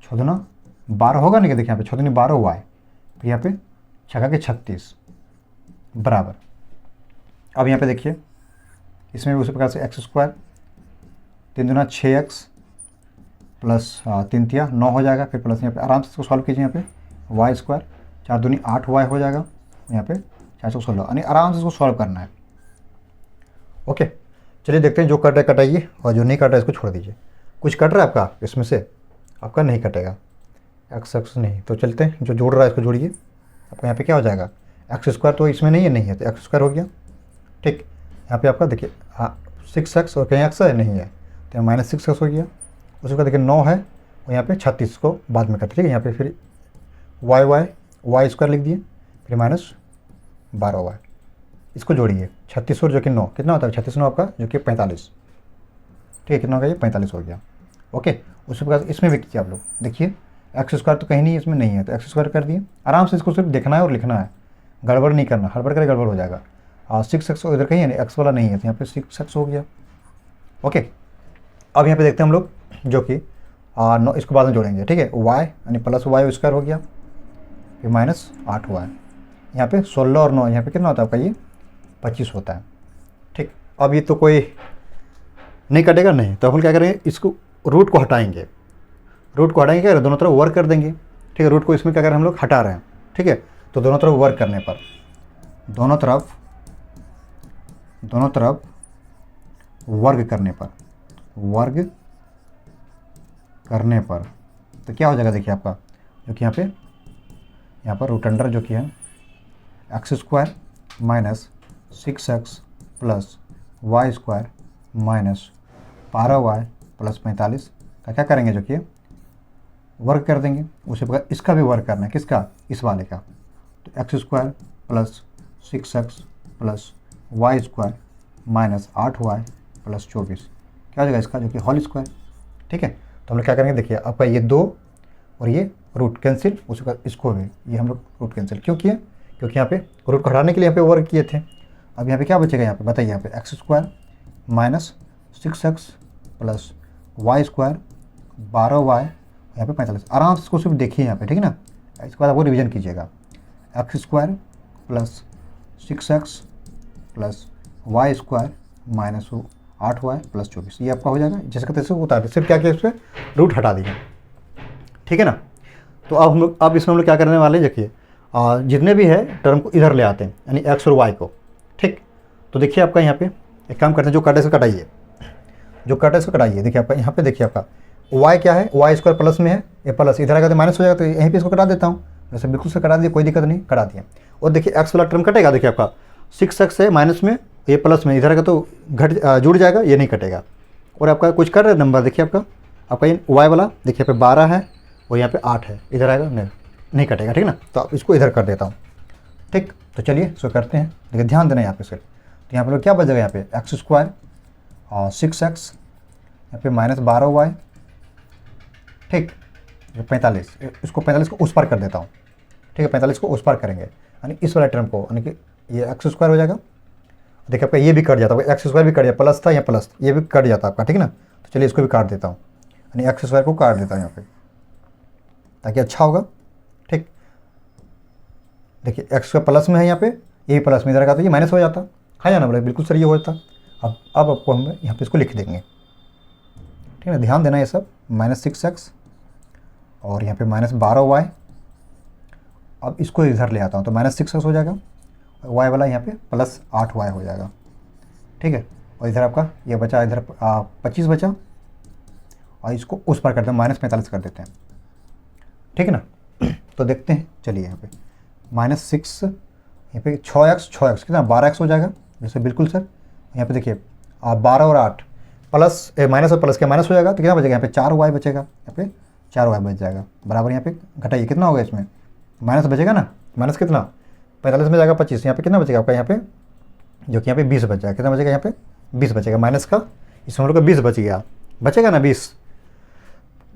6 दूना 12 होगा, नहीं, देखिए यहाँ पे 6 दूनी 12 वाई, फिर यहाँ पे 6 के 36 बराबर। अब यहाँ पे देखिए इसमें भी उसी प्रकार से एक्स स्क्वायर 3 दूना 6x प्लस 3 तिया 9 हो जाएगा, फिर प्लस यहाँ पे आराम से इसको सॉल्व कीजिए, यहाँ पे वाई स्क्वायर 4 दूनी 8 वाई हो जाएगा, यहाँ पे 416, यानी आराम से इसको सॉल्व करना है। ओके, चलिए देखते हैं, जो कट रहा है कटाइए, और जो नहीं कट रहा है इसको छोड़ दीजिए। कुछ कट रहा है आपका इसमें से, आपका नहीं कटेगा, एक्स नहीं, तो चलते हैं, जो जोड़ रहा है इसको जोड़िए, आपका यहाँ पे क्या हो जाएगा, एक्स स्क्वायर तो इसमें नहीं है, तो एक्स स्क्वायर हो गया। ठीक, यहाँ पे आपका देखिए 6x और कहीं एक्स है नहीं है, तो यहाँ माइनस 6x हो गया, उसके बाद देखिए 9 है, और यहाँ पे 36 को बाद में करते, ठीक है, यहाँ पे फिर वाई स्क्वायर लिख दिए, फिर माइनस 12y, इसको जोड़िए 36 और जो कि 9, कितना होता है 36 9 आपका जो कि 45, ठीक है, कितना होगा ये 45 हो गया। ओके, उसी प्रकार इसमें भी कीजिए आप लोग, देखिए एक्स स्क्वायर तो कहीं नहीं इसमें नहीं है, तो एक्स स्क्वायर कर दिए, आराम से इसको सिर्फ देखना है और लिखना है, गड़बड़ नहीं करना, हड़बड़ करे गड़बड़ हो जाएगा। 6x इधर कहीं है, एक्स वाला नहीं है, तो यहाँ पे 6x हो गया। ओके, अब यहाँ पे देखते हैं हम लोग, जो कि 9 इसको बाद में जोड़ेंगे, ठीक है। वाई यानी प्लस वाई स्क्वायर हो गया, फिर माइनस 8 वाई, यहाँ पे 16 और 9 यहाँ पे कितना होता है आपका, ये 25 होता है, ठीक। अब ये तो कोई नहीं कटेगा नहीं, तो अपन क्या करेंगे, इसको रूट को हटाएंगे, रूट को हटाएंगे क्या करें, दोनों तरफ वर्क कर देंगे, ठीक है। रूट को इसमें क्या करें हम लोग हटा रहे हैं, ठीक है। तो दोनों तरफ वर्क करने पर, दोनों तरफ वर्ग करने पर तो क्या हो जाएगा, देखिए आपका जो कि यहाँ पर रूट अंडर जो कि है x square minus 6x plus y square minus 12y plus 45 का क्या करेंगे, जो कि वर्क कर देंगे। उसी प्रकार इसका भी वर्क करना है, किसका, इस वाले का। तो x square plus 6x plus y square minus 8y plus 24 क्या हो जाएगा इसका, जो कि होल स्क्वायर, ठीक है। तो हम लोग क्या करेंगे, देखिए आपका ये 2 और ये रूट कैंसिल, उसके बाद इसको भी ये हम लोग रूट कैंसिल क्यों किए, क्योंकि यहाँ पे रूट को हटाने के लिए यहाँ पे वर्क किए थे। अब यहाँ पे क्या बचेगा, यहाँ पे बताइए, यहाँ पे x square minus 6x plus y square 12y यहाँ पे 45, आराम से इसको सिर्फ देखिए यहाँ पे, ठीक है ना। इसके बाद आपको रिवीजन कीजिएगा, x square plus 6x plus y square minus 8y plus 24 ये आपका हो जाएगा। जैसे कहते हैं उतार, सिर्फ क्या किया, इस पर रूट हटा दिया, ठीक है ना। तो अब हम लोग, अब इसमें हम लोग क्या करने वाले हैं, देखिए जितने भी है टर्म को इधर ले आते हैं, यानी एक्स और वाई को, ठीक। तो देखिए आपका यहाँ पे एक काम करते हैं, जो कटे से कटाइए, देखिए आपका यहाँ पे, देखिए आपका वाई क्या है, वाई स्क्वायर प्लस में है, ये प्लस इधर आएगा तो माइनस हो जाएगा, तो यहीं पे इसको कटा देता हूँ, वैसे बिल्कुल से कटा दिया, कोई दिक्कत नहीं, कटा दिया। और देखिए एक्स वाला टर्म कटेगा, देखिए आपका 6x है माइनस में, ये प्लस में, इधर आएगा तो जुड़ जाएगा, ये नहीं कटेगा। और आपका कुछ कर रहा है नंबर, देखिए आपका ये वाई वाला, देखिए यहाँ पे 12 है और यहाँ पे 8 है, इधर आएगा नहीं कटेगा, ठीक ना। तो आप इसको इधर कर देता हूँ, ठीक। तो चलिए इसको करते हैं, देखिए ध्यान देना यहाँ पे सिर्फ। तो यहाँ पे लोग क्या बच जाएगा, यहाँ पे एक्स स्क्वायर और 6x यहाँ पे माइनस 12y, ठीक। 45, इसको 45 को उस पार कर देता हूँ, ठीक है। 45 को उस पार करेंगे, यानी इस वाले टर्म को, यानी कि ये एक्स स्क्वायर हो जाएगा। देखिए आपका ये भी कट जाता है, एक्स स्क्वायर भी कट जाता, प्लस था या प्लस, ये भी कट जाता आपका, ठीक है ना। तो चलिए इसको भी काट देता हूँ, यानी एक्स स्क्वायर को काट देता हूँ यहाँ पे, ताकि अच्छा होगा, ठीक। देखिए एक्स स्क्वायर प्लस में है यहाँ पे, ये प्लस में इधर का, तो ये माइनस हो जाता, हाँ या ना बोले, बिल्कुल सर ये होता। अब आपको हम यहाँ पे इसको लिख देंगे, ठीक है ना। ध्यान देना ये सब, माइनस 6x और यहाँ पे माइनस 12y। अब इसको इधर ले आता हूँ, तो माइनस 6x हो जाएगा, वाई वाला यहाँ पे प्लस 8y हो जाएगा, ठीक है। और इधर आपका ये बचा, इधर 25 बचा, और इसको उस पर करते हैं, माइनस 45 कर देते हैं, ठीक है ना। तो देखते हैं, चलिए यहाँ पे माइनस 6 यहाँ पे 6x कितना 12x हो जाएगा, जैसे बिल्कुल सर। यहाँ पे देखिए 12 और 8 प्लस माइनस और प्लस क्या माइनस हो जाएगा, तो कितना बचेगा, यहाँ पे 4y बचेगा, यहाँ पे 4y बच जाएगा, बराबर यहाँ पे घटाइए, कितना होगा इसमें, माइनस बचेगा ना, माइनस कितना 45 में जाएगा 25, यहाँ पे कितना बचेगा आपका, यहाँ पे जो कि यहाँ पे 20 बच जाएगा, कितना बचेगा, यहाँ पे 20 बचेगा, माइनस का इसमें हम लोग का 20 बच गया, बचेगा ना 20,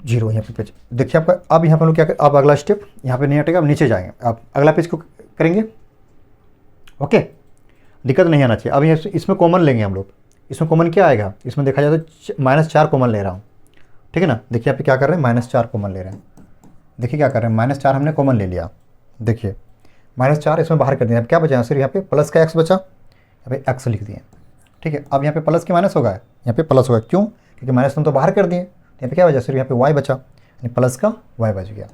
0 यहाँ पे देखिए आपका। अब यहाँ पर हम लोग क्या कर, अब अगला स्टेप यहाँ पे नहीं हटेगा, अब नीचे जाएंगे, अब अगला पेज को करेंगे, ओके। दिक्कत नहीं आना चाहिए। अब ये इसमें कॉमन लेंगे हम लोग, इसमें कॉमन क्या आएगा, इसमें देखा जाए तो -4 कॉमन ले रहा हूँ, ठीक है ना। देखिए यहाँ पे क्या कर रहे हैं, -4 कॉमन ले रहे हैं, देखिए क्या कर रहे हैं, -4 हमने कॉमन ले लिया, देखिए -4 इसमें बाहर कर दिया, अब क्या बचा, सिर्फ यहाँ पे प्लस का x बचा, यहाँ पे x लिख दिए, ठीक है। अब यहाँ पे प्लस की माइनस होगा, यहाँ पे प्लस होगा, क्यों, क्योंकि माइनस हम तो बाहर कर दिए, यहाँ पे क्या बचा, सिर्फ यहाँ पे y बचा, यानी प्लस का y बच गया,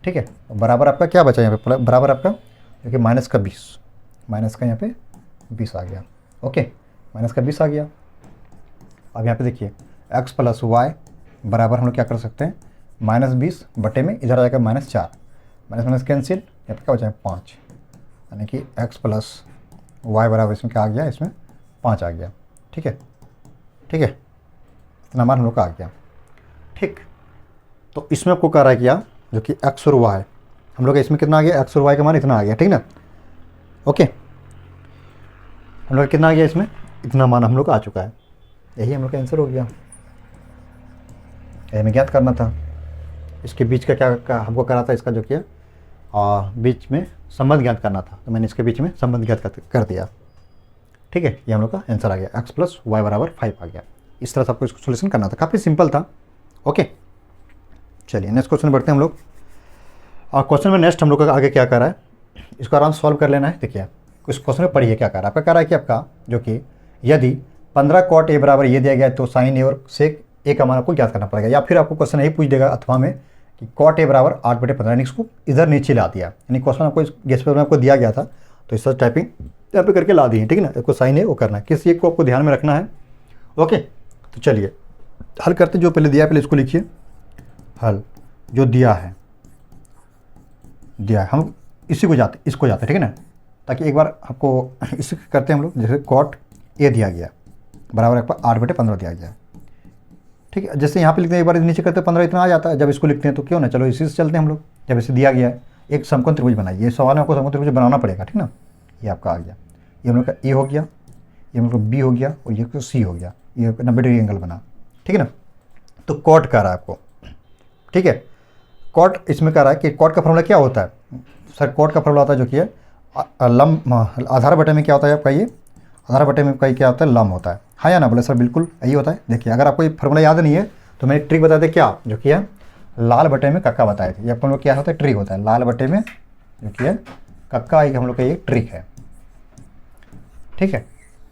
ठीक है। बराबर आपका क्या बचा, यहाँ पे बराबर आपका जो कि माइनस का 20 यहाँ पे 20 आ गया, ओके, माइनस का 20 आ गया। अब यहाँ पे देखिए x प्लस वाई बराबर हम लोग क्या कर सकते हैं, -20 बटे में इधर आ जाएगा -4, माइनस माइनस कैंसिल, यहाँ पे क्या बचा है 5, यानी कि x प्लस वाई बराबर इसमें क्या आ गया, इसमें 5 आ गया, ठीक है, ठीक है। इतना मान हम लोग का आ गया, ठीक। तो इसमें आपको कह रहा है क्या, जो कि x और y हम लोग का इसमें कितना आ गया, x और y का मान इतना आ गया, ठीक ना, ओके। हम लोग कितना आ गया, इसमें इतना मान हम लोग का आ चुका है, यही हम लोग का आंसर हो गया। हमें ज्ञात करना था इसके बीच का क्या हमको करा था, इसका जो किया बीच में संबंध ज्ञात करना था, तो मैंने इसके बीच में संबंध ज्ञात कर दिया, ठीक है। ये हम लोग का आंसर आ गया, x प्लस वाई बराबर 5 आ गया। इस तरह से आपको इसको सोल्यूशन करना था, काफ़ी सिंपल था, ओके। चलिए नेक्स्ट क्वेश्चन बढ़ते हैं हम लोग। और क्वेश्चन में नेक्स्ट हम लोग का आगे क्या कर रहा है, इसको आराम से सॉल्व कर लेना है। देखिए इस क्वेश्चन में पढ़िए क्या कर रहा है। आपका कह रहा है कि आपका जो कि यदि 15 cot A बराबर ये दिया गया है तो साइन ए और सेक ए का मान आपको ज्ञात करना पड़ेगा। या फिर आपको क्वेश्चन यही पूछ देगा अथवा में कि cot A बराबर 8/15, यानी इसको इधर नीचे ला दिया, यानी क्वेश्चन आपको इस गेस पेपर में आपको दिया गया था तो इस टाइपिंग यहाँ पे करके ला दी है, ठीक है ना। इसको साइन ए वो करना है, किस एक को आपको ध्यान में रखना है। ओके तो चलिए हल करते, जो पहले दिया है पहले इसको लिखिए। हल जो दिया है हम इसको जाते ठीक है ना, ताकि एक बार आपको इसे करते हैं हम लोग। जैसे cot A दिया गया बराबर आपका 8/15 दिया गया, ठीक है। जैसे यहाँ पे लिखते हैं, एक बार नीचे करते हैं 15 इतना आ जाता है, जब इसको लिखते हैं तो क्यों ना, चलो इसी से चलते हैं हम लोग। जब इसे दिया गया है एक समकोण त्रिभुज बनाइए, ये सवाल में आपको समकोण त्रिभुज बनाना पड़ेगा, ठीक ना। ये आपका आ गया, ये हम लोग का ए हो गया, ये हम लोग का बी हो गया और ये सी हो गया, ये 90 डिग्री एंगल बना, ठीक है ना। तो कॉट कह रहा है आपको, ठीक है। कॉट इसमें कह रहा है कि कॉट का फॉर्मूला क्या होता है सर, कॉट का फॉर्मूला होता है जो कि है आधार बटे में क्या होता है आपका, ये आधार बटे में क्या होता है, लम होता है। हाँ या ना बोले सर, बिल्कुल यही होता है। देखिए अगर आपको ये फॉर्मूला याद नहीं है तो मैंने ट्रिक बता दें क्या, जो कि है लाल बटे में कक्का बताए थे। ये अपन लोग क्या होता है, ट्रिक होता है लाल बटे में जो कि है कक्का, एक हम लोग का ये ट्रिक है, ठीक है।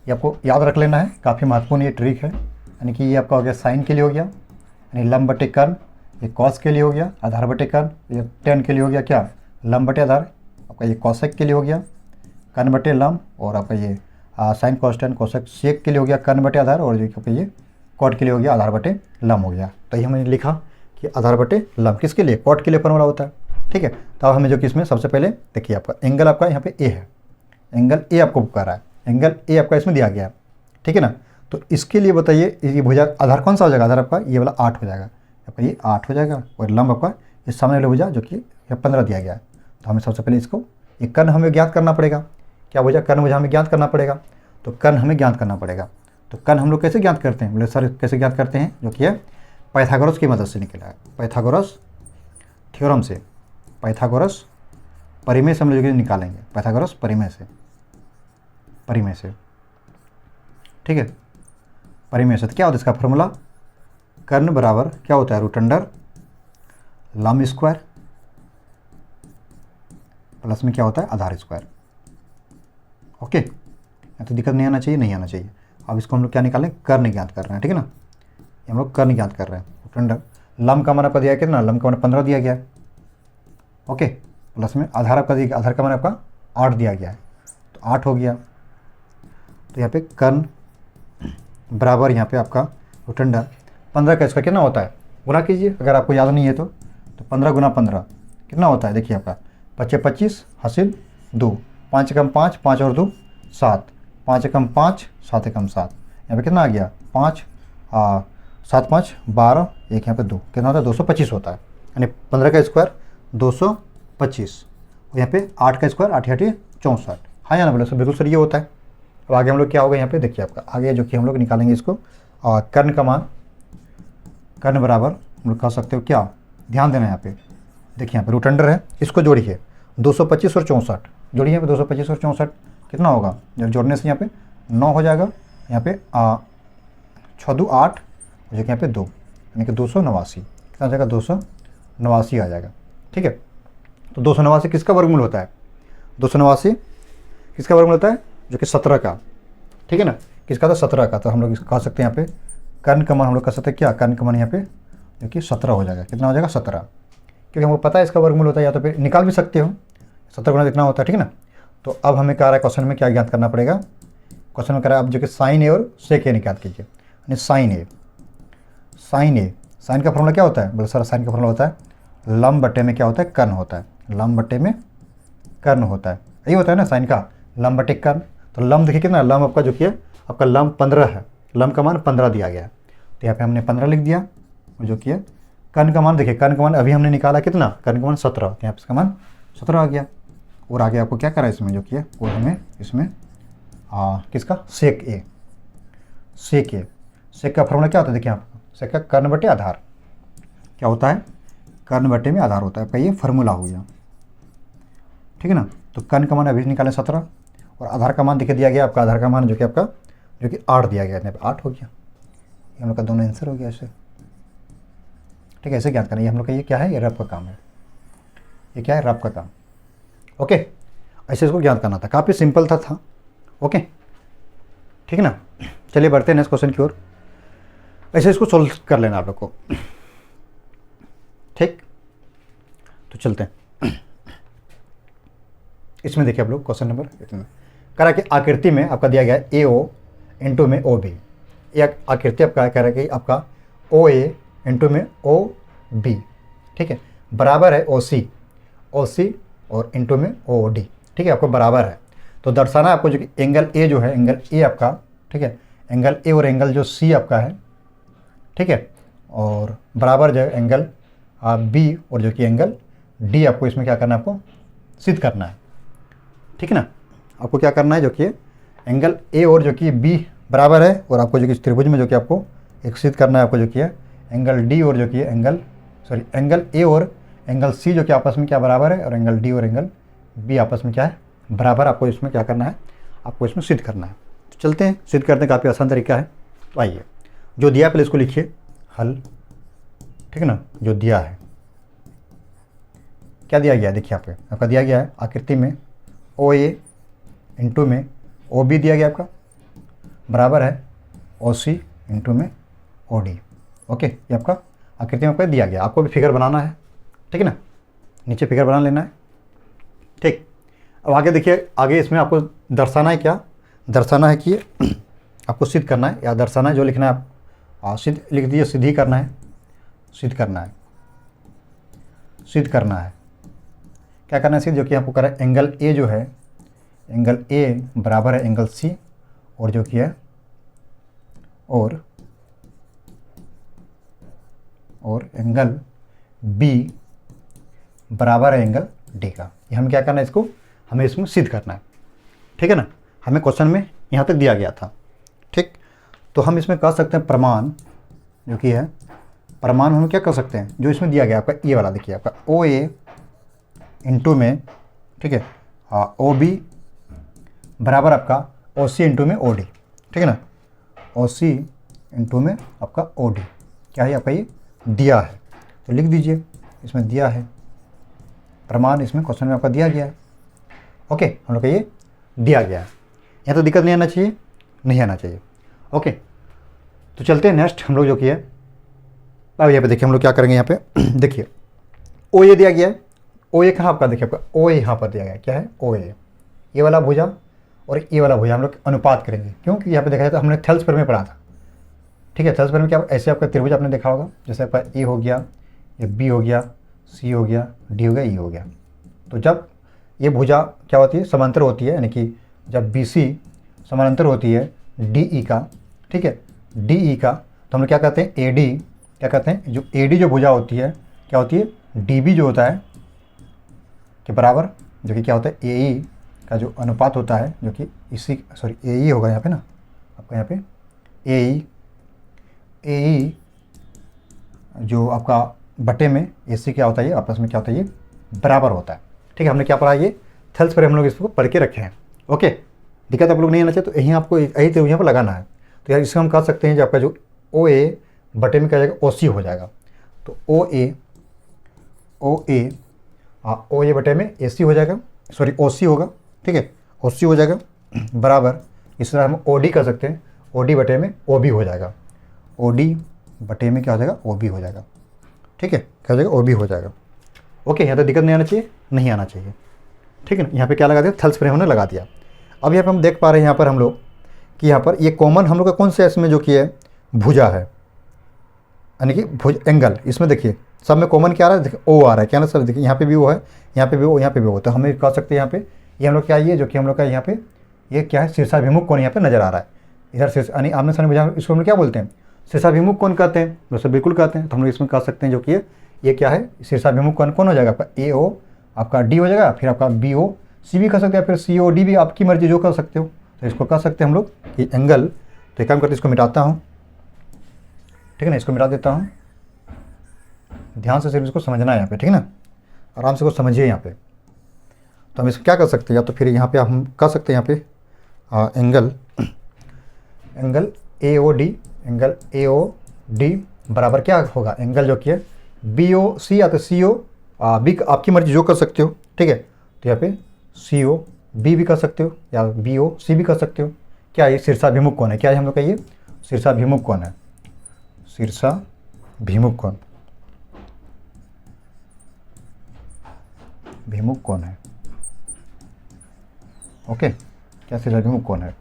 ये आपको याद रख लेना है, काफ़ी महत्वपूर्ण ये ट्रिक है। यानी कि ये आपका हो गया साइन के लिए हो गया, यानी लम बटे कर्ण, ये कॉस के लिए हो गया, आधार बटे कर्ण, ये टेन के लिए हो गया क्या, लम बटे आधार, आपका ये कॉसेक के लिए हो गया कर्ण बटे लम, और आपका ये sine cos tan cosec sec के लिए हो गया कर्ण बटे आधार, और जो ये कॉट के लिए हो गया आधार बटे लम हो गया। तो ये हमने लिखा कि आधार बटे लम किसके लिए, कॉट के लिए फॉर्मूला होता है, ठीक है। तो अब हमें जो कि इसमें सबसे पहले देखिए आपका एंगल आपका यहाँ पे ए है, एंगल ए आपको बुक कर रहा है, एंगल ए आपका इसमें दिया गया है, ठीक है ना। तो इसके लिए बताइए ये भुजा आधार कौन सा हो जाएगा, आधार आपका ये वाला 8 हो जाएगा, आपका ये 8 हो जाएगा, और लंब आपका इस सामने वाले भुजा जो कि 15 दिया गया है। तो हमें सबसे पहले इसको ये कर्ण हमें ज्ञात करना पड़ेगा, क्या भुजा कर्ण भुजा हमें ज्ञात करना पड़ेगा, तो कर्ण हमें ज्ञात करना पड़ेगा। तो कर्ण हम लोग कैसे ज्ञात करते हैं, बोले सर कैसे ज्ञात करते हैं, जो कि है पाइथागोरस की मदद से निकला है, पाइथागोरस थ्योरम से, पाइथागोरस परिमेय से हम लोग निकालेंगे, पाइथागोरस परिमेय से, ठीक है। परिमेय से तो क्या होता है इसका फॉर्मूला, कर्ण बराबर क्या होता है, रूट अंडर लम स्क्वायर प्लस में क्या होता है आधार स्क्वायर। ओके तो दिक्कत नहीं आना चाहिए, नहीं आना चाहिए। अब इसको हम लोग क्या निकालें, कर्ण ज्ञात कर रहे हैं, ठीक है ना। ये हम लोग कर्ण ज्ञात कर रहे हैं, रूट अंडर लम का मान आपका दिया कितना, लम का मान 15 दिया गया है, ओके, प्लस में आधार आपका दिया, आधार का मान आपका 8 दिया गया है, तो 8 हो गया। तो यहाँ पे कर्ण बराबर यहाँ पे आपका रूट अंडर 15 का इसका कितना होता है, गुना कीजिए अगर आपको याद नहीं है तो 15 गुना 15 कितना होता है, देखिए आपका 25 25 हासिल 2, 5 एकम 5, 5 और 2 7, 5 एकम 5, 7 एकम 7, यहाँ पे कितना आ गया 5 7 5 12, एक यहाँ पे 2, कितना होता है 225 होता है, यानी 15 का स्क्वायर 225, और यहाँ पे 8 का स्क्वायर 8 8 64। हाँ या ना बोले सर, बिल्कुल सर ये होता है। अब आगे हम लोग क्या होगा यहाँ पे, देखिए आपका आगे जो कि हम लोग निकालेंगे इसको, और कर्ण का मान, कर्ण बराबर हम लोग कह सकते हो क्या, ध्यान देना यहाँ पे, देखिए यहाँ पे रूट अंडर है, इसको जोड़िए 225 और 64, जोड़िए यहाँ पे 225 और 64 कितना होगा, जब जोड़ने से यहाँ पे 9 हो जाएगा, यहाँ पे 6 2 8, जो कि यहाँ पे 2, यानी कि 289, कितना हो जाएगा 289 आ जाएगा, ठीक है। तो 289 किसका वर्गमूल होता है, 289 किसका वर्गमूल होता है, जो कि 17 का, ठीक है ना, किसका था 17 का। तो हम लोग कह सकते हैं यहाँ पे कर्ण का मान हम लोग कह सकते हैं क्या, कर्ण का मान यहाँ पे जो कि 17 हो जाएगा, कितना हो जाएगा 17, क्योंकि हमको पता है इसका वर्गमूल होता है, या तो फिर निकाल भी सकते हो 17 गुना कितना होता है, ठीक है ना। तो अब हमें कह रहा है क्वेश्चन में क्या ज्ञात करना पड़ेगा, क्वेश्चन में कह रहा है अब जो कि साइन ए और सेक ए निकाल कीजिए, यानी साइन ए, साइन का फॉर्मूला क्या होता है, बोले सर साइन का फॉर्मूला होता है लम बटे में क्या होता है, कर्ण होता है, लम बटे में कर्ण होता है, यही होता है ना साइन का, लम बटे कर्ण। तो लम देखिए कितना, लम आपका जो कि है आपका लम 15 है, लम का मान 15 दिया गया है, तो यहाँ पे हमने 15 लिख दिया, जो कि है कर्ण का मान, देखिए कर्ण का मान अभी हमने निकाला कितना, कर्ण का मान 17, तो यहाँ पे इसका मान 17 आ गया। और आगे आपको क्या करा है इसमें, जो कि है वो हमें इसमें किसका, सेक ए, सेक का फॉर्मूला क्या होता है, देखिए आप सेक का कर्ण बटे आधार क्या होता है, कर्ण बटे में आधार होता है, आपका ये फार्मूला हो गया, ठीक है ना। तो कर्ण का मान अभी निकालें 17, और आधार का मान देखिए दिया गया आपका, आधार का मान जो कि आपका जो कि 8 दिया गया, यहाँ पे 8 हो गया, हम लोग का दोनों आंसर हो गया ऐसे, ठीक ठीक है, ऐसे ज्ञात करना। ये हम लोग का ये क्या है, ये रफ का काम है, ये क्या है, रफ का काम। ओके, ऐसे इसको ज्ञात करना था, काफ़ी सिंपल था। ओके, ठीक है ना। चलिए बढ़ते हैं नेक्स्ट क्वेश्चन की ओर। ऐसे इसको सोल्व कर लेना आप लोग को, ठीक। तो चलते हैं इसमें। देखिए आप लोग क्वेश्चन नंबर इतना करा कि आकृति में आपका दिया गया है AO इंटू में OB। एक आकृति आपका कह रहा है कि आपका OA इंटू में OB, ठीक है, बराबर है OC और इंटू में OD, ठीक है, आपको बराबर है। तो दर्शाना है आपको जो कि एंगल A जो है, एंगल A आपका, ठीक है, एंगल A और एंगल जो C आपका है, ठीक है, और बराबर जो है एंगल B और जो कि एंगल D, आपको इसमें क्या करना है, आपको सिद्ध करना है, ठीक है ना। आपको क्या करना है, जो कि एंगल A और जो कि B बराबर है, और आपको जो कि त्रिभुज में जो कि आपको एक सिद्ध करना है, आपको जो कि है एंगल D और जो कि एंगल A और एंगल C जो कि आपस में क्या बराबर है, और एंगल D और एंगल B आपस में क्या है, बराबर। आपको इसमें क्या करना है, आपको इसमें सिद्ध करना है। तो चलते हैं, सिद्ध करने का काफ़ी आसान तरीका है। तो आइए, जो दिया पहले इसको लिखिए हल, ठीक है ना। जो दिया है, क्या दिया गया है, देखिए यहाँ पे आपका दिया गया है आकृति में OA इंटू में OB दिया गया आपका, बराबर है OC इंटू में OD। ओके, ये आपका आकृति में आपका दिया गया। आपको भी फिगर बनाना है, ठीक है ना, नीचे फिगर बना लेना है, ठीक। अब आगे देखिए, आगे इसमें आपको दर्शाना है, क्या दर्शाना है कि आपको सिद्ध करना है, या दर्शाना है, जो लिखना है आप सिद्ध लिख दीजिए, सिद्ध ही करना है, सिद्ध करना है, सिद्ध करना है। क्या करना है सिद्ध, जो कि आपको करा एंगल A जो है, एंगल A बराबर है एंगल C, और जो कि है और एंगल B बराबर है एंगल D का। ये हमें क्या करना है, इसको हमें इसमें सिद्ध करना है, ठीक है ना। हमें क्वेश्चन में यहाँ तक दिया गया था, ठीक। तो हम इसमें कर सकते हैं प्रमाण, जो कि है प्रमाण हम क्या कर सकते हैं, जो इसमें दिया गया आपका ये वाला, देखिए आपका OA इंटू में, ठीक है, OB बराबर आपका OC इंटू में OD, ठीक है ना। OC इंटू में आपका OD क्या है, आपका ये दिया है, तो लिख दीजिए, इसमें दिया है प्रमाण, इसमें क्वेश्चन में आपका दिया गया है। ओके, हम लोग का ये दिया गया है, यहाँ तो दिक्कत नहीं आना चाहिए, नहीं आना चाहिए। ओके, तो चलते हैं नेक्स्ट हम लोग जो कि है। अब यहाँ पे देखिए हम लोग क्या करेंगे, यहाँ पे देखिए OA दिया गया है। OA कहाँ आपका, देखिए आपका OA यहाँ पर दिया गया है, क्या है OA, ये वाला भुजा और ये वाला भुजा हम लोग अनुपात करेंगे, क्योंकि यहाँ पे देखा जाए तो हमने थेल्सपर में पढ़ा था, ठीक है। थेल्सपर में क्या ऐसे आपका त्रिभुज आपने देखा होगा, जैसे आपका A हो गया, ये B हो गया, C हो गया, D हो गया, E हो गया। तो जब ये भुजा क्या होती है, समांतर होती है, यानी कि जब BC समानांतर होती है DE का, ठीक है, DE का, तो हम लोग क्या कहते हैं AD, क्या कहते हैं, जो AD जो भुजा होती है क्या होती है, DB जो होता है के बराबर, जो कि क्या होता है AE का जो अनुपात होता है, जो कि इसी AE होगा यहाँ पे ना, आपका यहाँ पे AE जो आपका बटे में AC क्या होता है, ये आपस में क्या होता है, ये बराबर होता है, ठीक है। हमने क्या पढ़ा, ये थेल्स पर हम लोग इसको पढ़ के रखे हैं। ओके, दिक्कत आप लोग नहीं आना चाहिए, तो यहीं आपको यही तो यहाँ पर लगाना है। तो यार इसको हम कह सकते हैं, जो आपका जो OA बटे में क्या जाएगा, OC हो जाएगा। तो OA बटे में AC हो जाएगा, OC होगा, ठीक है, OC हो जाएगा, बराबर इस तरह हम OD कर सकते हैं, OD बटे में OB हो जाएगा, OD बटे में क्या हो जाएगा, OB हो जाएगा, ठीक है, क्या हो जाएगा, OB हो जाएगा। ओके, यहाँ तो दिक्कत नहीं आना चाहिए, नहीं आना चाहिए, ठीक है ना। यहाँ पे क्या लगा दिया, थेल्स पर हमने लगा दिया। अब यहाँ पे हम देख पा रहे हैं यहाँ पर हम लोग कि यहाँ पर ये कॉमन हम लोग का कौन सा इसमें जो कि है भुजा है, यानी कि भुज एंगल, इसमें देखिए सब में कॉमन क्या आ रहा है, देखिए O आ रहा है, क्या ना सर, देखिए यहाँ पे भी O है, यहाँ पे भी O, यहाँ पे भी O। तो हमें कह सकते हैं यहाँ पे ये हम लोग क्या, ये जो कि हम लोग का यहाँ पे ये क्या है, शीर्षाभिमुख कोण यहाँ पे नजर आ रहा है, इधर शीर्ष यानी आमने सामने भुजा, इसको हम लोग क्या बोलते हैं, शीर्षाभिमुख कोण कहते हैं, वैसे बिल्कुल कहते हैं। तो हम लोग इसमें कह सकते हैं जो कि ये क्या है, शीर्षाभिमुख कोण कौन हो जाएगा, आपका AO, आपका D हो जाएगा, फिर आपका BO C भी कर सकते हैं, फिर COD भी, आपकी मर्जी जो कर सकते हो। तो इसको कह सकते हैं हम लोग कि एंगल, तो एक काम करते इसको मिटाता हूँ, ठीक है ना, इसको मिटा देता हूँ, ध्यान से सिर्फ इसको समझना है यहाँ पे, ठीक है ना, आराम से को समझिए यहाँ पे। तो हम इसको क्या कर सकते हैं, या तो फिर यहाँ पे हम कह सकते हैं यहाँ पे एंगल AOD बराबर क्या होगा, एंगल जो कि है बी ओ सी या तो सी ओ बी, आपकी मर्जी जो कर सकते हो, ठीक है। तो यहाँ पे सी ओ बी भी कर सकते हो या बी ओ सी भी कर सकते हो। क्या ये शीर्षाभिमुख कोण है? क्या है हम लोग का ये शीर्षाभिमुख कोण है, शीर्षाभिमुख कोण, भिमुख कोण है। ओके, क्या शीर्षाभिमुख कोण है?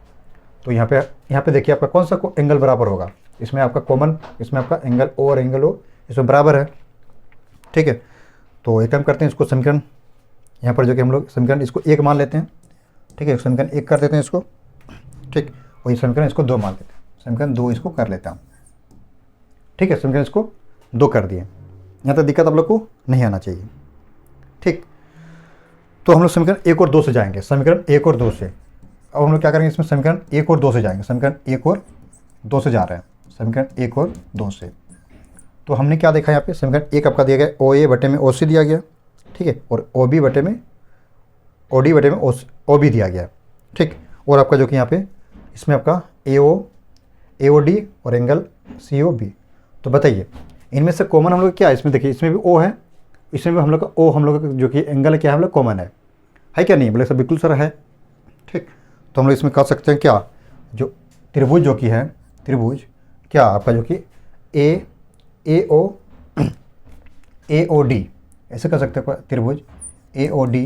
तो यहाँ पे देखिए आपका कौन सा एंगल बराबर होगा, इसमें आपका कॉमन, इसमें आपका एंगल ओ और एंगल ओ इसमें बराबर है, ठीक है। तो एक काम करते हैं, इसको समीकरण यहाँ पर जो कि हम लोग समीकरण इसको 1 मान लेते हैं, ठीक है। समीकरण 1 कर देते हैं इसको, ठीक। वही समीकरण इसको 2 मान लेते हैं, समीकरण 2 इसको कर लेता हूँ, ठीक है। समीकरण इसको 2 कर दिए, यहाँ तक दिक्कत आप लोग को नहीं आना चाहिए, ठीक। तो हम लोग समीकरण 1 और 2 से जाएंगे, समीकरण 1 और 2 से। अब हम लोग क्या करेंगे, इसमें समीकरण 1 और 2 से जाएंगे, समीकरण 1 और 2 से जा रहे हैं, समीकरण 1 और 2 से। तो हमने क्या देखा यहाँ पे, समीकरण 1 आपका दिया गया ओ ए बटे में ओ सी दिया गया, ठीक है। और ओ बी बटे में ओ डी बटे में ओ बी दिया गया, ठीक। और आपका जो कि यहाँ पे इसमें आपका ए ओ डी और एंगल सी ओ बी। तो बताइए इनमें से कॉमन हम लोग क्या है, इसमें देखिए इसमें भी ओ है, इसमें भी हम लोग का ओ, हम लोग का जो कि एंगल है क्या है हम लोग कॉमन है क्या नहीं? बोले सर बिल्कुल सर है, ठीक। तो हम लोग इसमें कर सकते हैं क्या, जो त्रिभुज जो कि है, त्रिभुज क्या आपका जो कि ए ओ डी ऐसे कर सकते हैं, त्रिभुज ए ओ डी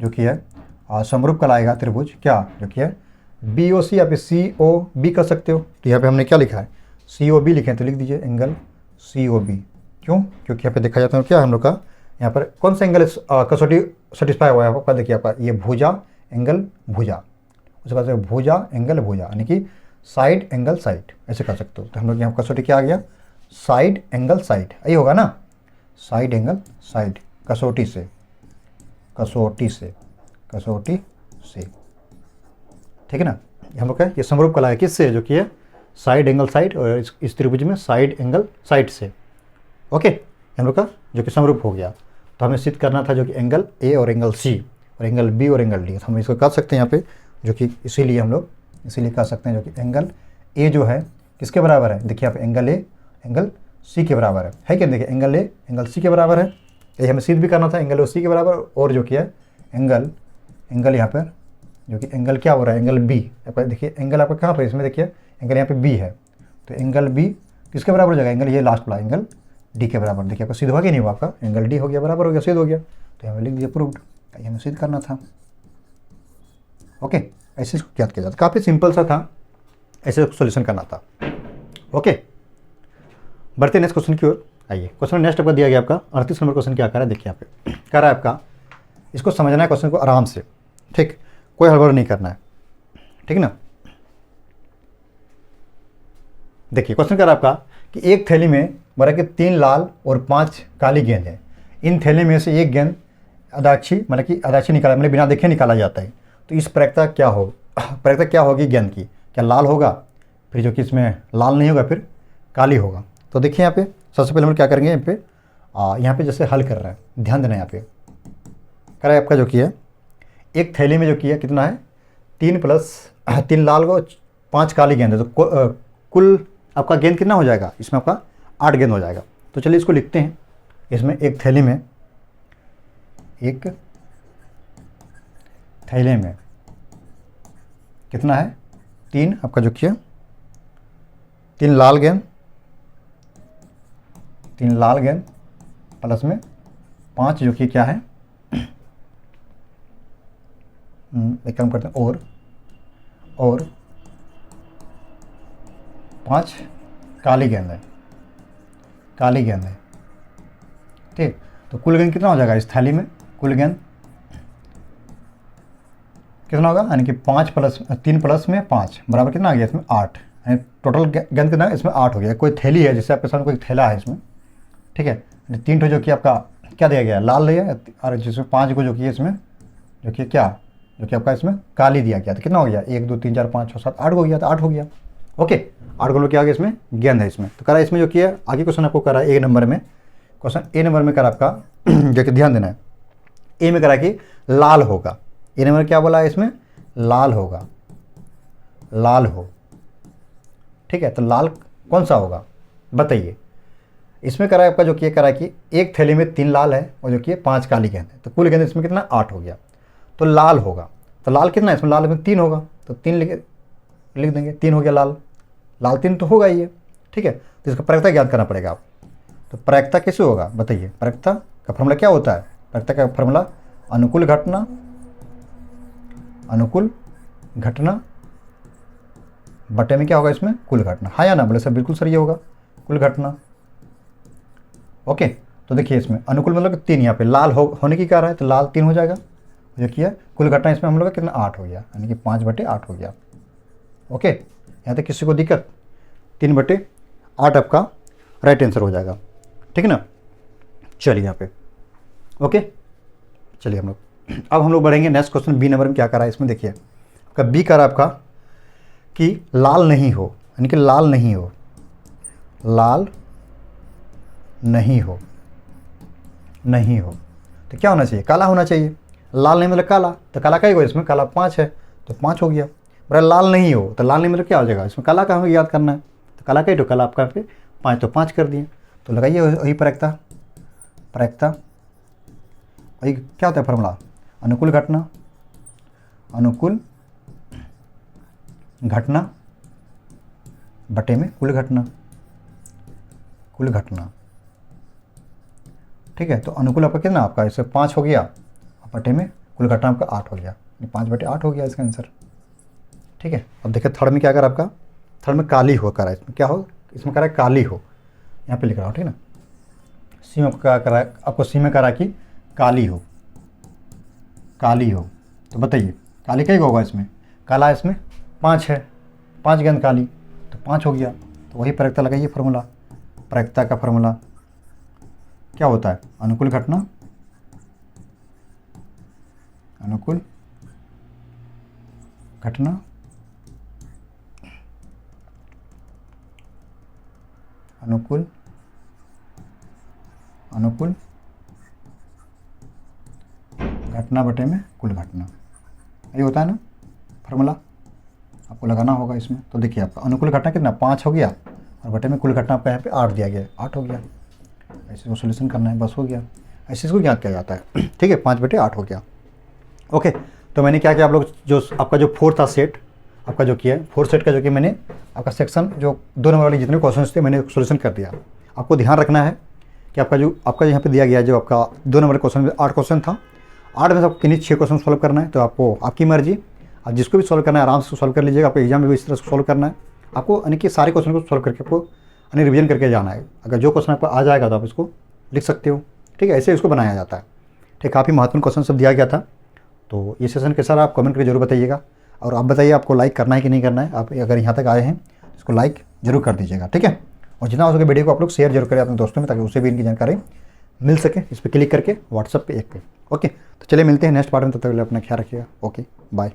जो कि है समरूप कहलाएगा त्रिभुज क्या जो कि है बी ओ सी, या फिर सी ओ बी कर सकते हो। तो यहाँ पे हमने क्या लिखा है, सी ओ बी लिखे हैं, तो लिख दीजिए एंगल सी ओ बी। क्यों? क्योंकि यहाँ पे देखा जाता है क्या हम लोग का यहाँ पर कौन सा एंगल कसौटी सेटिस्फाई हुआ है आपका, देखिए आपका ये भुजा एंगल भुजा, उसके बाद भुजा एंगल भुजा, यानी कि साइड एंगल साइड, ऐसे कर सकते हो। तो हम लोग यहाँ कसौटी क्या आ गया, साइड एंगल साइड, यही होगा ना, साइड एंगल साइड, कसौटी से, कसौटी से, कसौटी से, ठीक है ना। हम लोग का ये समरूप कला है किससे, जो कि है साइड एंगल साइड, और इस त्रिभुज में साइड एंगल साइड से। ओके, हम लोग का जो कि समरूप हो गया। तो हमें सिद्ध करना था जो कि एंगल ए और एंगल सी और एंगल बी और एंगल डी। तो हम इसको कर सकते हैं यहाँ पे, जो कि इसीलिए हम लोग इसीलिए कर सकते हैं जो कि एंगल ए जो है किसके बराबर है, देखिए यहाँ पे एंगल ए एंगल सी के बराबर है क्या? देखिए एंगल ए एंगल सी के बराबर है, ये हमें सिद्ध भी करना था, एंगल ओ सी के बराबर। और जो कि है एंगल यहाँ पर जो कि एंगल क्या हो रहा है, एंगल बी आपका, देखिए एंगल आपका कहाँ पर, इसमें देखिए एंगल यहाँ पे बी है, तो एंगल बी किसके बराबर हो जाएगा, एंगल ये लास्ट वाला एंगल डी के बराबर। देखिए आपका सिद्ध हुआ कि नहीं हुआ, आपका एंगल डी हो गया, बराबर हो गया, सिद्ध हो गया। तो हमें लिख दिया प्रूव्ड, ये हमें सिद्ध करना था। ओके, ऐसे इसको याद किया जाता, काफ़ी सिंपल सा था, ऐसे सॉल्यूशन करना था। ओके, बढ़ते नेक्स्ट क्वेश्चन की ओर। आइए, क्वेश्चन नेक्स्ट आपका दिया गया आपका 38 नंबर क्वेश्चन क्या कर रहा है, देखिए यहाँ पे कह रहा है आपका, इसको समझना है क्वेश्चन को आराम से, ठीक, कोई हड़बड़ नहीं करना है, ठीक ना। देखिए क्वेश्चन कह रहा है आपका कि एक थैली में बोला कि 3 लाल और 5 काली गेंद है, इन थैली में से एक गेंद अदाक्षी मतलब कि अदाक्षी निकाला मतलब बिना देखे निकाला जाता है, तो इस प्रयोक्ता क्या हो प्रयोक्ता क्या होगी गेंद की, क्या लाल होगा, फिर जो कि इसमें लाल नहीं होगा फिर काली होगा। तो देखिए यहाँ पे सबसे पहले हम क्या करेंगे, यहाँ पे जैसे हल कर रहा है, ध्यान देना, यहाँ पे कर रहा है आपका जो कि है एक थैली में जो कि है कितना है 3 लाल को 5 काली गेंद है, तो कुल आपका गेंद कितना हो जाएगा, इसमें आपका 8 गेंद हो जाएगा। तो चलिए इसको लिखते हैं, इसमें एक थैली में कितना है 3 आपका जो कि है 3 लाल गेंद प्लस में 5 जो कि क्या है एक काम करते हैं और 5 काली गेंद है, ठीक। तो कुल गेंद कितना हो जाएगा इस थाली में, कुल गेंद कितना होगा, यानी कि 3 प्लस में 5 बराबर कितना आ गया इसमें 8, यानी टोटल गेंद कितना है इसमें 8 हो गया। कोई थैली है जिससे आपके सामने कोई थैला है इसमें, ठीक है, 3 जो कि आपका क्या दिया गया लाल दिया, और जिसमें 5 को जो कि इसमें जो कि क्या जो कि आपका इसमें काली दिया गया, तो कितना हो गया 1 2 3 4 5 6 7 8 हो गया, तो 8 हो गया। ओके, 8 को क्या आ गया इसमें गेंद है इसमें। तो करा इसमें जो कि है आगे क्वेश्चन आपको करा ए नंबर में, क्वेश्चन ए नंबर में करा आपका जो कि ध्यान देना है, ए में करा कि लाल होगा, ए नंबर क्या बोला है इसमें लाल होगा, लाल हो, ठीक है। तो लाल कौन सा होगा बताइए, इसमें करा है आपका जो कि करा है कि एक थैली में 3 लाल है और जो कि 5 काली गेंद है, तो कुल गेंद इसमें कितना 8 हो गया। तो लाल होगा, तो लाल कितना है इसमें, लाल में 3 होगा, तो 3 लिख देंगे, 3 हो गया लाल, लाल 3 तो होगा ही है, ठीक है। तो इसका प्रायिकता ज्ञात करना पड़ेगा आप। तो प्रायिकता कैसे होगा बताइए, प्रायिकता का फॉर्मूला क्या होता है, प्रायिकता का फॉर्मूला अनुकूल घटना बटे में क्या होगा इसमें कुल घटना, हाँ या ना, बोले सर बिल्कुल सर ये होगा कुल घटना। ओके, तो देखिए इसमें अनुकूल मतलब 3, यहाँ पे लाल होने की क्या रहा है, तो लाल 3 हो जाएगा, जो किया कुल घटना इसमें हम लोग का कितना 8 हो गया, यानी कि 5/8 हो गया। ओके, यहाँ तक किसी को दिक्कत, 3/8 आपका राइट आंसर हो जाएगा, ठीक है ना। चलिए यहाँ पे ओके, चलिए हम लोग अब हम लोग बढ़ेंगे नेक्स्ट क्वेश्चन। बी नंबर में क्या करा है इसमें, देखिए आपका बी करा आपका कि लाल नहीं हो, यानी कि लाल नहीं हो, लाल नहीं हो, नहीं हो, तो क्या होना चाहिए, काला होना चाहिए। लाल नहीं मतलब काला, तो काला क्या होगा इसमें, काला 5 है तो 5 हो गया। बड़ा लाल नहीं हो, तो लाल नहीं मतलब क्या हो जाएगा इसमें, काला का हमें याद करना है, तो काला का ही, तो काला आपका पे 5, तो 5 कर दिए। तो लगाइए वही प्रायिकता, वही क्या होता है फॉर्मूला, अनुकूल घटना बटे में कुल घटना, ठीक है। तो अनुकूल आपका कितना, आपका इससे 5 हो गया, बटे में कुल घटना आपका 8 हो गया, 5/8 हो गया इसका आंसर, ठीक है। अब देखिए थर्ड में क्या करा आपका, थर्ड में काली हो करा, इसमें क्या हो, इसमें करा काली हो, यहाँ पे लिख रहा हूँ, ठीक है ना। सी में क्या करा, आपको सी में करा कि काली हो, तो बताइए काली क्या होगा इसमें, काला इसमें 5 है, 5 गेंद काली, तो 5 हो गया। तो वही प्रायिकता लगाइए फार्मूला, प्रायिकता का फार्मूला क्या होता है, अनुकूल घटना अनुकूल घटना बटे में कुल घटना, यही होता है ना फार्मूला, आपको लगाना होगा इसमें। तो देखिए आपका अनुकूल घटना कितना 5 हो गया, और बटे में कुल घटना आपका यहाँ पे 8 दिया गया, 8 हो गया। ऐसे को सोल्यूशन करना है, बस हो गया, ऐसे इसको ज्ञात किया जाता है, ठीक है। 5/8 हो गया। ओके, तो मैंने क्या किया, आप लोग जो आपका जो 4 था सेट आपका जो किया है, 4 सेट का जो कि मैंने आपका सेक्शन जो 2 नंबर वाले जितने क्वेश्चन थे मैंने सोल्यूशन कर दिया। आपको ध्यान रखना है कि आपका यहाँ पे दिया गया जो आपका 2 नंबर क्वेश्चन में 8 क्वेश्चन था, 8 में से आपको किन्हीं 6 क्वेश्चन सॉल्व करना है। तो आपको आपकी मर्जी, आप जिसको भी सॉल्व करना है आराम से सॉल्व कर लीजिएगा। आपको एग्जाम में भी इस तरह से सॉल्व करना है, आपको यानी कि सारे क्वेश्चन को सॉल्व करके आपको यानी रिवीजन करके जाना है। अगर जो क्वेश्चन आपको आ जाएगा तो आप इसको लिख सकते हो, ठीक है। ऐसे इसको बनाया जाता है, ठीक। काफ़ी महत्वपूर्ण क्वेश्चन सब दिया गया था। तो ये सेशन कैसा रहा आप कमेंट करके जरूर बताइएगा, और आप बताइए आपको लाइक करना है कि नहीं करना है। आप अगर यहाँ तक आए हैं इसको लाइक जरूर कर दीजिएगा, ठीक है। और जितना हो सके वीडियो को आप लोग शेयर जरूर करें अपने दोस्तों में, ताकि उससे भी इनकी जानकारी मिल सके। इस पर क्लिक करके व्हाट्सएप पे एक पे। ओके, तो चलिए मिलते हैं नेक्स्ट पार्ट में, तब तक अपना ख्याल रखिएगा। Okay, bye.